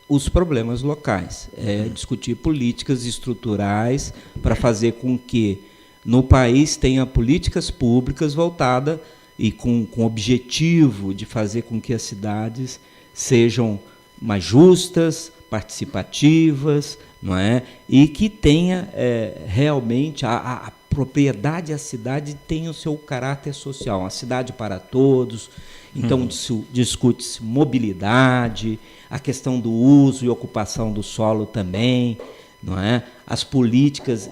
os problemas locais, é discutir políticas estruturais para fazer com que no país tenha políticas públicas voltadas e com o objetivo de fazer com que as cidades sejam mais justas, participativas, não é? E que tenha realmente a propriedade, a cidade tenha o seu caráter social, a cidade para todos. Então, discute-se mobilidade, a questão do uso e ocupação do solo também, não é? As políticas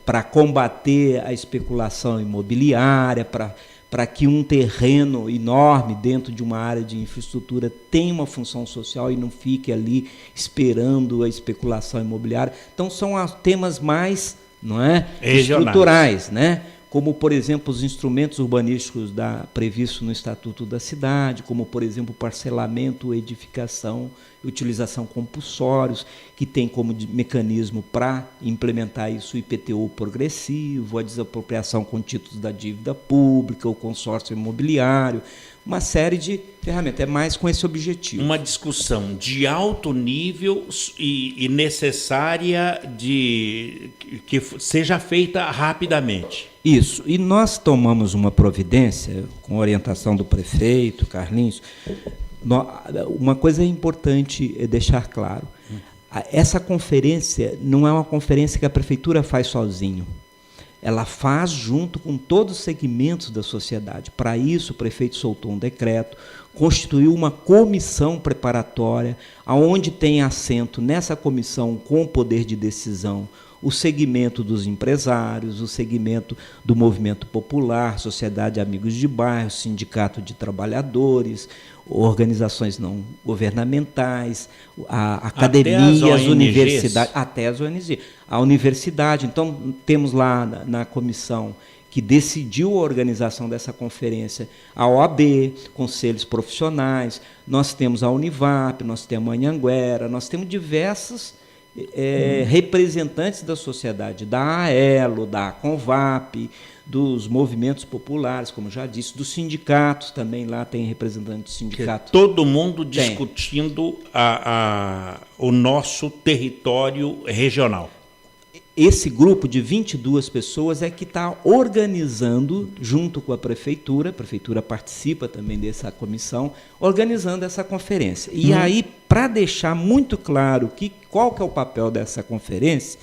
para combater a especulação imobiliária, para que um terreno enorme dentro de uma área de infraestrutura tenha uma função social e não fique ali esperando a especulação imobiliária. Então, são temas mais, não é, estruturais, né? Como, por exemplo, os instrumentos urbanísticos previstos no Estatuto da Cidade, como, por exemplo, parcelamento, edificação e utilização compulsórios, que tem como mecanismo para implementar isso o IPTU progressivo, a desapropriação com títulos da dívida pública, o consórcio imobiliário, uma série de ferramentas, é mais com esse objetivo. Uma discussão de alto nível e necessária que seja feita rapidamente. Isso, e nós tomamos uma providência, com orientação do prefeito, Carlinhos. Uma coisa importante é deixar claro, essa conferência não é uma conferência que a prefeitura faz sozinho. Ela faz junto com todos os segmentos da sociedade. Para isso, o prefeito soltou um decreto, constituiu uma comissão preparatória, onde tem assento nessa comissão com poder de decisão o segmento dos empresários, o segmento do movimento popular, Sociedade Amigos de Bairro, Sindicato de Trabalhadores, organizações não governamentais, academias, universidades, até as ONGs. A universidade, então, temos lá na comissão que decidiu a organização dessa conferência, a OAB, conselhos profissionais, nós temos a Univap, nós temos a Anhanguera, nós temos diversos representantes da sociedade, da AELO, da Convap, dos movimentos populares, como já disse, dos sindicatos, também lá tem representante do sindicato. Todo mundo discutindo o nosso território regional. Esse grupo de 22 pessoas é que está organizando, junto com a prefeitura participa também dessa comissão, organizando essa conferência. E aí, para deixar muito claro qual que é o papel dessa conferência,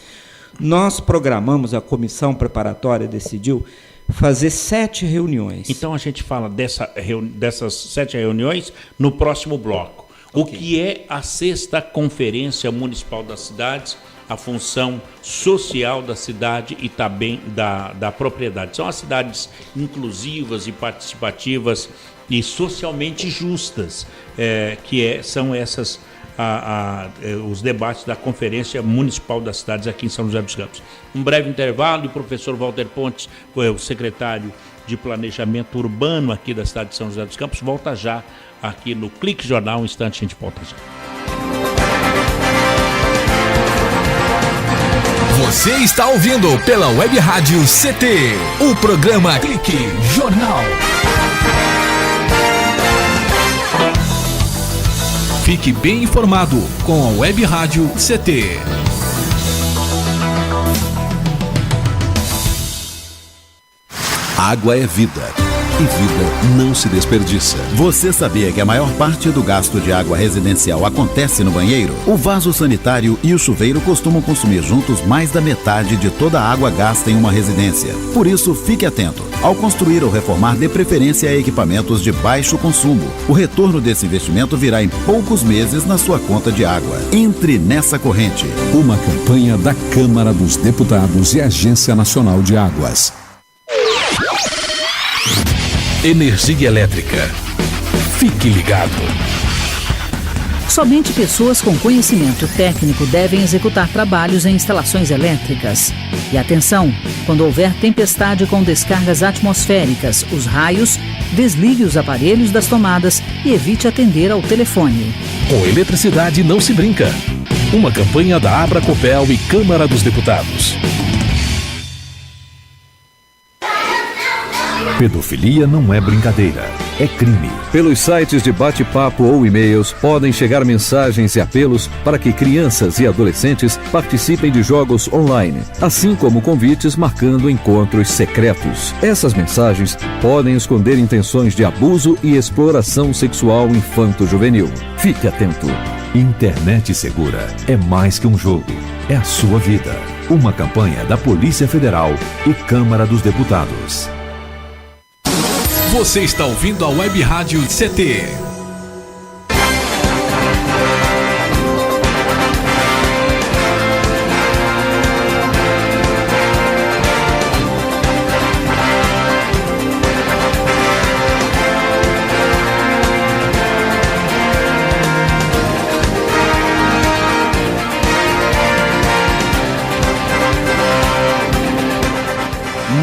nós programamos, a comissão preparatória decidiu fazer 7 reuniões. Então a gente fala dessas 7 reuniões no próximo bloco. Okay. O que é a 6ª Conferência Municipal das Cidades, a função social da cidade e também da propriedade. São as cidades inclusivas e participativas e socialmente justas, são essas os debates da Conferência Municipal das Cidades aqui em São José dos Campos. Um breve intervalo e o professor Walter Pontes, o secretário de Planejamento Urbano aqui da cidade de São José dos Campos, volta já aqui no Clique Jornal. Um instante, a gente volta já. Você está ouvindo pela Web Rádio CT, o programa Clique Jornal. Fique bem informado com a Web Rádio CT. Água é vida. E vida não se desperdiça. Você sabia que a maior parte do gasto de água residencial acontece no banheiro? O vaso sanitário e o chuveiro costumam consumir juntos mais da metade de toda a água gasta em uma residência. Por isso, fique atento. Ao construir ou reformar, dê preferência a equipamentos de baixo consumo. O retorno desse investimento virá em poucos meses na sua conta de água. Entre nessa corrente. Uma campanha da Câmara dos Deputados e Agência Nacional de Águas. Energia elétrica. Fique ligado. Somente pessoas com conhecimento técnico devem executar trabalhos em instalações elétricas. E atenção, quando houver tempestade com descargas atmosféricas, os raios, desligue os aparelhos das tomadas e evite atender ao telefone. Com eletricidade não se brinca. Uma campanha da Abracopel e Câmara dos Deputados. Pedofilia não é brincadeira, é crime. Pelos sites de bate-papo ou e-mails podem chegar mensagens e apelos para que crianças e adolescentes participem de jogos online, assim como convites marcando encontros secretos. Essas mensagens podem esconder intenções de abuso e exploração sexual infanto-juvenil. Fique atento. Internet segura é mais que um jogo, é a sua vida. Uma campanha da Polícia Federal e Câmara dos Deputados. Você está ouvindo a Web Rádio CT.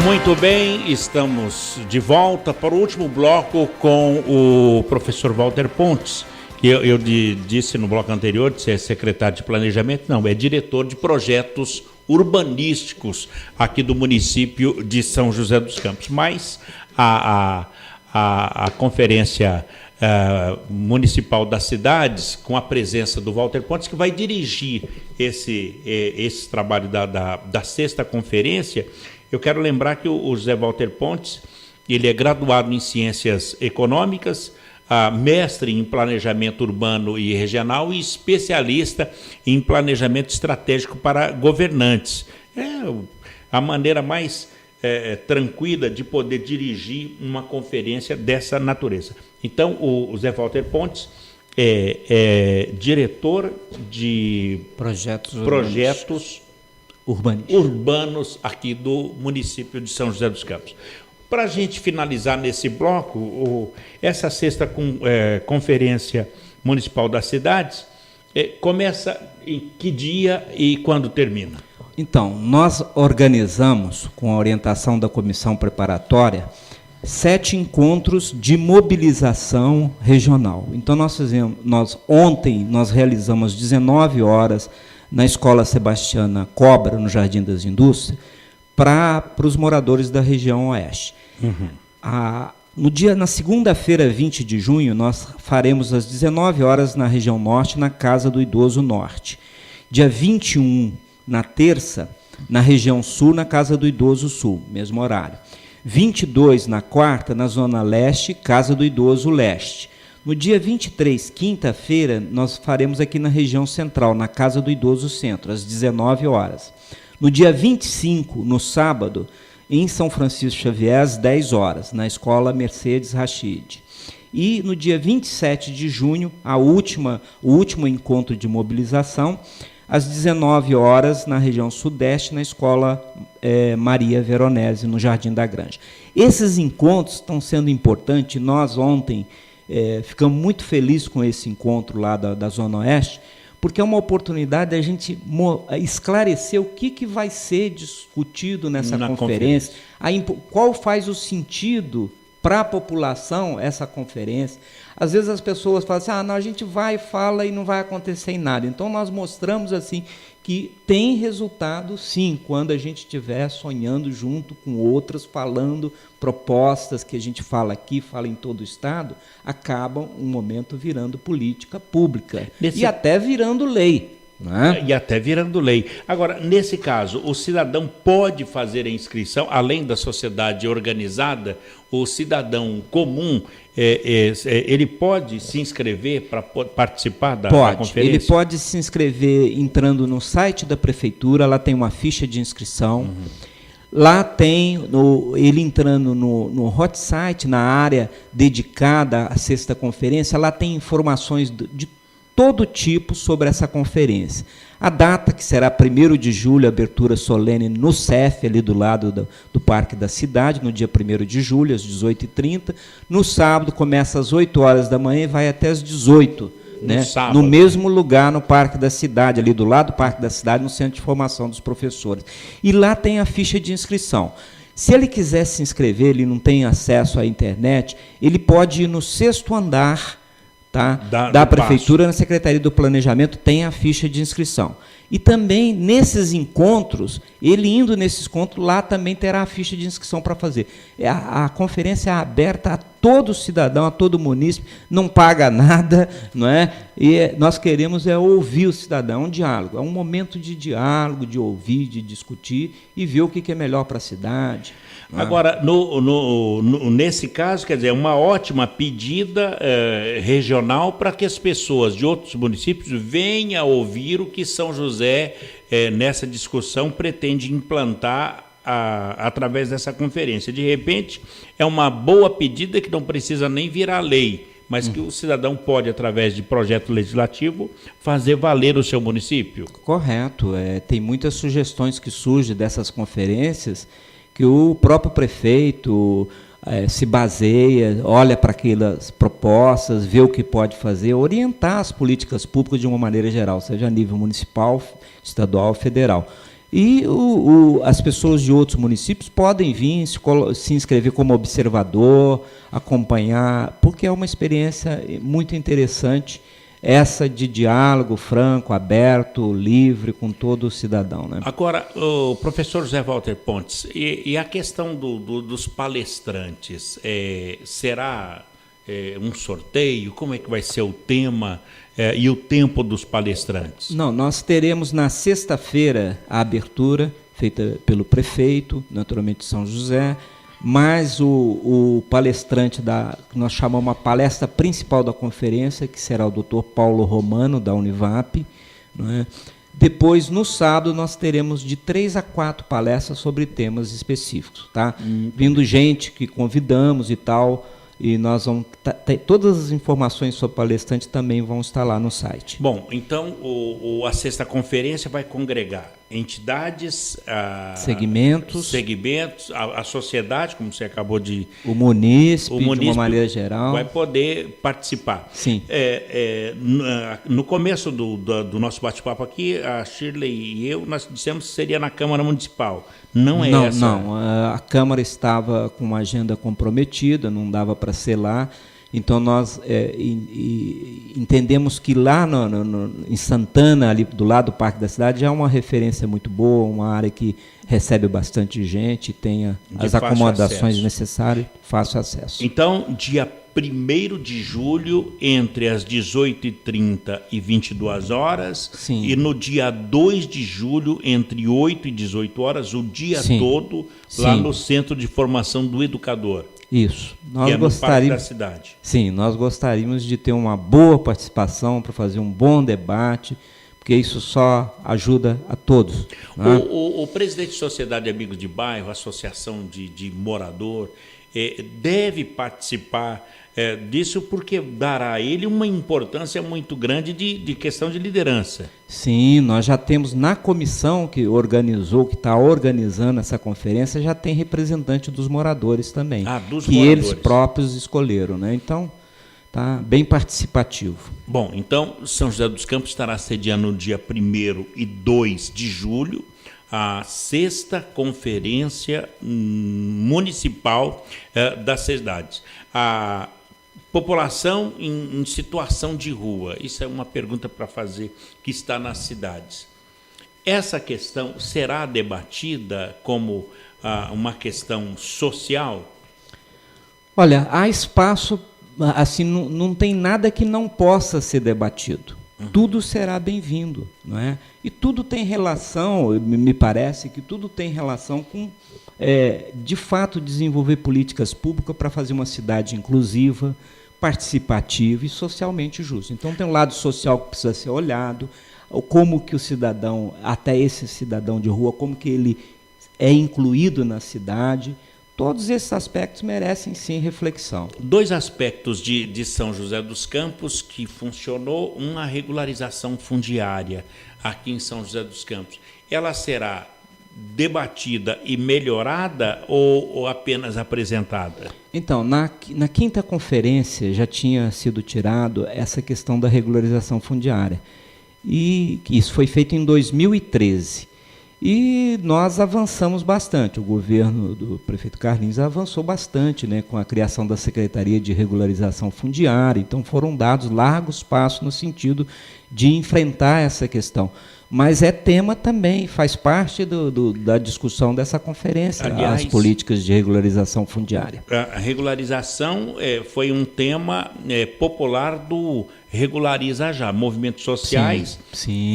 Muito bem, estamos de volta para o último bloco com o professor Walter Pontes, que eu disse no bloco anterior de ser secretário de planejamento, não, é diretor de projetos urbanísticos aqui do município de São José dos Campos. Mas a conferência municipal das cidades, com a presença do Walter Pontes, que vai dirigir esse trabalho da sexta conferência. Eu quero lembrar que o José Walter Pontes, ele é graduado em Ciências Econômicas, mestre em Planejamento Urbano e Regional e especialista em Planejamento Estratégico para Governantes. É a maneira mais tranquila de poder dirigir uma conferência dessa natureza. Então, o José Walter Pontes é diretor de projetos urbanos aqui do município de São José dos Campos. Para a gente finalizar nesse bloco, essa sexta conferência municipal das cidades começa em que dia e quando termina? Então, nós organizamos, com a orientação da comissão preparatória, 7 encontros de mobilização regional. Então, ontem nós realizamos 19 horas na Escola Sebastiana Cobra, no Jardim das Indústrias, para os moradores da região oeste. Uhum. Na segunda-feira, 20 de junho, nós faremos às 19 horas na região norte, na Casa do Idoso Norte. Dia 21, na terça, na região sul, na Casa do Idoso Sul, mesmo horário. 22, na quarta, na Zona Leste, Casa do Idoso Leste. No dia 23, quinta-feira, nós faremos aqui na região central, na Casa do Idoso Centro, às 19 horas. No dia 25, no sábado, em São Francisco Xavier, às 10 horas, na Escola Mercedes Rachid. E no dia 27 de junho, o último encontro de mobilização, às 19 horas, na região sudeste, na Escola Maria Veronese, no Jardim da Granja. Esses encontros estão sendo importantes. Nós, ontem, ficamos muito felizes com esse encontro lá da Zona Oeste, porque é uma oportunidade da gente esclarecer o que vai ser discutido nessa conferência. Qual faz o sentido para a população essa conferência. Às vezes as pessoas falam assim, não, a gente vai, fala e não vai acontecer em nada. Então nós mostramos assim que tem resultado sim, quando a gente estiver sonhando junto com outras, falando propostas que a gente fala aqui, fala em todo o estado, acabam um momento virando política pública e até virando lei. Né? E até virando lei. Agora, nesse caso, o cidadão pode fazer a inscrição, além da sociedade organizada, o cidadão comum, ele pode se inscrever para participar da conferência? Ele pode se inscrever entrando no site da prefeitura, lá tem uma ficha de inscrição. Uhum. Lá tem, ele entrando no hot site, na área dedicada à sexta conferência, lá tem informações de todo tipo sobre essa conferência. A data, que será 1º de julho, abertura solene no CEF, ali do lado do Parque da Cidade, no dia 1º de julho, às 18h30. No sábado, começa às 8 horas da manhã e vai até às 18, né, no mesmo lugar, no Parque da Cidade, ali do lado do Parque da Cidade, no Centro de Formação dos Professores. E lá tem a ficha de inscrição. Se ele quiser se inscrever, ele não tem acesso à internet, ele pode ir no 6º andar, tá, da Prefeitura, na Secretaria do Planejamento, tem a ficha de inscrição. E também, nesses encontros, ele indo nesses encontros, lá também terá a ficha de inscrição para fazer. A conferência é aberta a todo cidadão, a todo munícipe, não paga nada, não é? E nós queremos ouvir o cidadão, um diálogo. É um momento de diálogo, de ouvir, de discutir e ver o que é melhor para a cidade. Agora, nesse caso, quer dizer, é uma ótima pedida regional para que as pessoas de outros municípios venham ouvir o que São José, nessa discussão, pretende implantar através dessa conferência. De repente, é uma boa pedida que não precisa nem virar lei, mas que o cidadão pode, através de projeto legislativo, fazer valer o seu município. Correto. Tem muitas sugestões que surgem dessas conferências que o próprio prefeito se baseia, olha para aquelas propostas, vê o que pode fazer, orientar as políticas públicas de uma maneira geral, seja a nível municipal, estadual ou federal. E as pessoas de outros municípios podem vir se inscrever como observador, acompanhar, porque é uma experiência muito interessante, essa de diálogo franco, aberto, livre com todo cidadão, né? Agora, o professor José Walter Pontes, e a questão dos palestrantes, será um sorteio? Como é que vai ser o tema e o tempo dos palestrantes? Não, nós teremos na sexta-feira a abertura, feita pelo prefeito, naturalmente de São José, mais o palestrante que nós chamamos a palestra principal da conferência, que será o Dr. Paulo Romano, da Univap, não é? Depois, no sábado, nós teremos de 3 a 4 palestras sobre temas específicos, tá? Vindo gente que convidamos e tal, e nós vamos todas as informações sobre o palestrante também vão estar lá no site. Bom, então a sexta conferência vai congregar entidades, segmentos, a sociedade, como você acabou de... O munícipe, de uma maneira geral. Vai poder participar. Sim. No começo do nosso bate-papo aqui, a Shirley e eu, nós dissemos que seria na Câmara Municipal. Não, a Câmara estava com uma agenda comprometida, não dava para ser lá. Então, nós entendemos que lá em Santana, ali do lado do Parque da Cidade, já é uma referência muito boa, uma área que recebe bastante gente, tem as acomodações necessárias, fácil acesso. Então, dia 1º de julho, entre as 18h30 e 22 horas, Sim. E no dia 2 de julho, entre 8 e 18 horas, o dia Sim. todo, lá Sim. no Centro de Formação do Educador. Isso. Nós gostaríamos, da cidade. Sim, nós gostaríamos de ter uma boa participação para fazer um bom debate, porque isso só ajuda a todos. Né? O presidente de Sociedade de Amigos de Bairro, Associação de Morador, deve participar disso, porque dará a ele uma importância muito grande de questão de liderança. Sim, nós já temos na comissão que está organizando essa conferência, já tem representante dos moradores também, que eles próprios escolheram, né? Então, está bem participativo. Bom, então, São José dos Campos estará sediando no dia 1º e 2 de julho a 6ª Conferência Municipal das Cidades. A população em situação de rua, isso é uma pergunta para fazer, que está nas cidades. Essa questão será debatida como uma questão social? Olha, há espaço, assim, não tem nada que não possa ser debatido. Tudo será bem-vindo, não é? E tudo tem relação, me parece que tudo tem relação com, de fato, desenvolver políticas públicas para fazer uma cidade inclusiva, participativa e socialmente justa. Então, tem um lado social que precisa ser olhado, como que o cidadão, até esse cidadão de rua, como que ele é incluído na cidade. Todos esses aspectos merecem, sim, reflexão. 2 aspectos de São José dos Campos que funcionou, uma regularização fundiária aqui em São José dos Campos. Ela será debatida e melhorada ou apenas apresentada? Então, na quinta conferência já tinha sido tirado essa questão da regularização fundiária. E isso foi feito em 2013. E nós avançamos bastante, o governo do prefeito Carlinhos avançou bastante, né, com a criação da Secretaria de Regularização Fundiária, então foram dados largos passos no sentido de enfrentar essa questão. Mas é tema também, faz parte da discussão dessa conferência, as políticas de regularização fundiária. A regularização foi um tema popular do Regulariza Já. Movimentos sociais sim.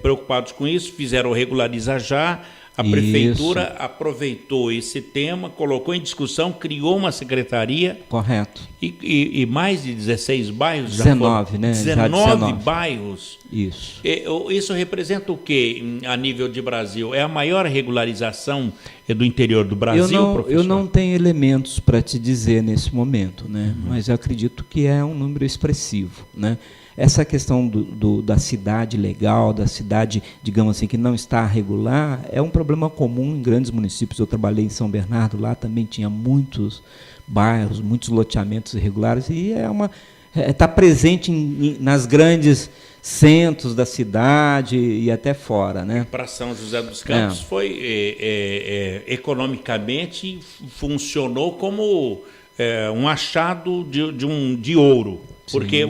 Preocupados com isso, fizeram o Regulariza Já. A prefeitura aproveitou esse tema, colocou em discussão, criou uma secretaria. Correto. E mais de 16 bairros? 19, né? 19 bairros. Isso. Isso representa o quê a nível de Brasil? É a maior regularização do interior do Brasil, professor? Eu não tenho elementos para te dizer nesse momento, né? Mas eu acredito que é um número expressivo, né? Essa questão da cidade legal, da cidade, digamos assim, que não está regular, é um problema comum em grandes municípios. Eu trabalhei em São Bernardo, lá também tinha muitos bairros, muitos loteamentos irregulares, e está presente nas grandes centros da cidade e até fora, né? Para São José dos Campos foi economicamente funcionou como um achado de ouro. Porque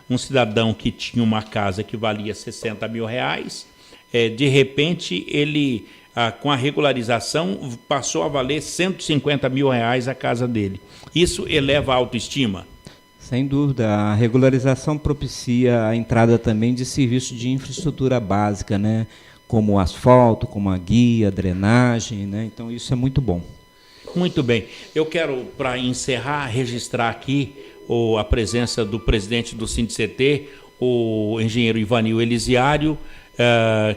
um cidadão que tinha uma casa que valia R$60 mil, de repente ele, com a regularização, passou a valer R$150 mil a casa dele. Isso eleva a autoestima? Sem dúvida. A regularização propicia a entrada também de serviços de infraestrutura básica, né? Como o asfalto, como a guia, a drenagem, né? Então isso é muito bom. Muito bem. Eu quero, para encerrar, registrar aqui a presença do presidente do SINDICT, o engenheiro Ivanil Elisiário,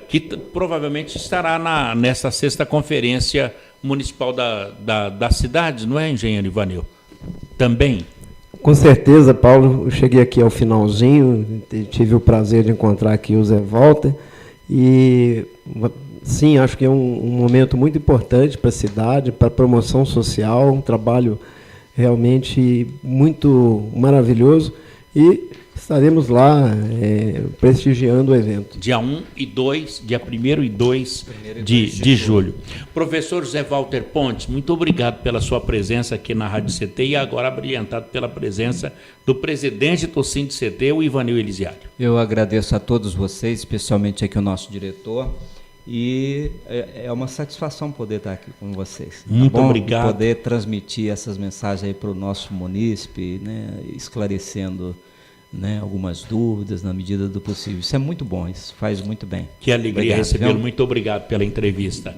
que provavelmente estará nessa sexta conferência municipal das cidades, não é, engenheiro Ivanil? Também? Com certeza, Paulo. Eu cheguei aqui ao finalzinho, tive o prazer de encontrar aqui o Zé Walter, e sim, acho que é um momento muito importante para a cidade, para a promoção social, um trabalho realmente muito maravilhoso, e estaremos lá prestigiando o evento. Dia 1 e 2, dia 1º e 2 de julho. Professor José Walter Pontes, muito obrigado pela sua presença aqui na Rádio CT, e agora abrilhantado pela presença do presidente do SINDICT, o Ivanil Elisiário. Eu agradeço a todos vocês, especialmente aqui o nosso diretor, e é uma satisfação poder estar aqui com vocês. Muito obrigado. Poder transmitir essas mensagens aí para o nosso munícipe, né, esclarecendo, né, algumas dúvidas na medida do possível. Isso é muito bom, isso faz muito bem. Que alegria recebê-lo. Muito obrigado pela entrevista.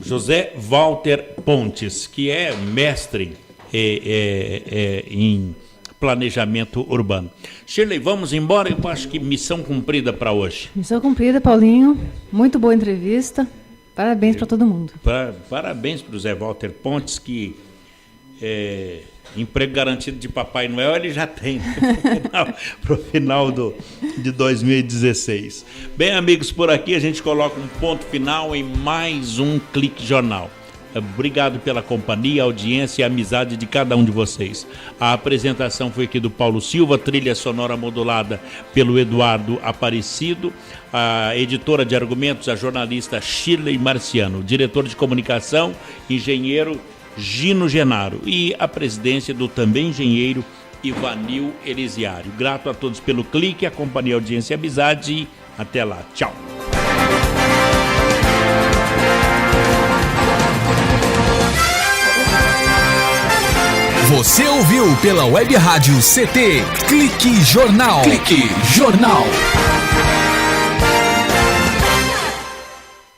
José Walter Pontes, que é mestre em planejamento urbano. Shirley, vamos embora? Eu acho que missão cumprida para hoje. Missão cumprida, Paulinho. Muito boa entrevista. Parabéns para todo mundo. Parabéns para o Zé Walter Pontes, que emprego garantido de Papai Noel ele já tem para o final de 2016. Bem, amigos, por aqui a gente coloca um ponto final em mais um Clique Jornal. Obrigado pela companhia, audiência e amizade de cada um de vocês. A apresentação foi aqui do Paulo Silva, trilha sonora modulada pelo Eduardo Aparecido, a editora de argumentos, a jornalista Shirley Marciano, diretor de comunicação, engenheiro Gino Genaro, e a presidência do também engenheiro Ivanil Elisiário. Grato a todos pelo clique, a companhia, audiência e amizade, e até lá. Tchau. Você ouviu pela Web Rádio CT Clique Jornal. Clique Jornal.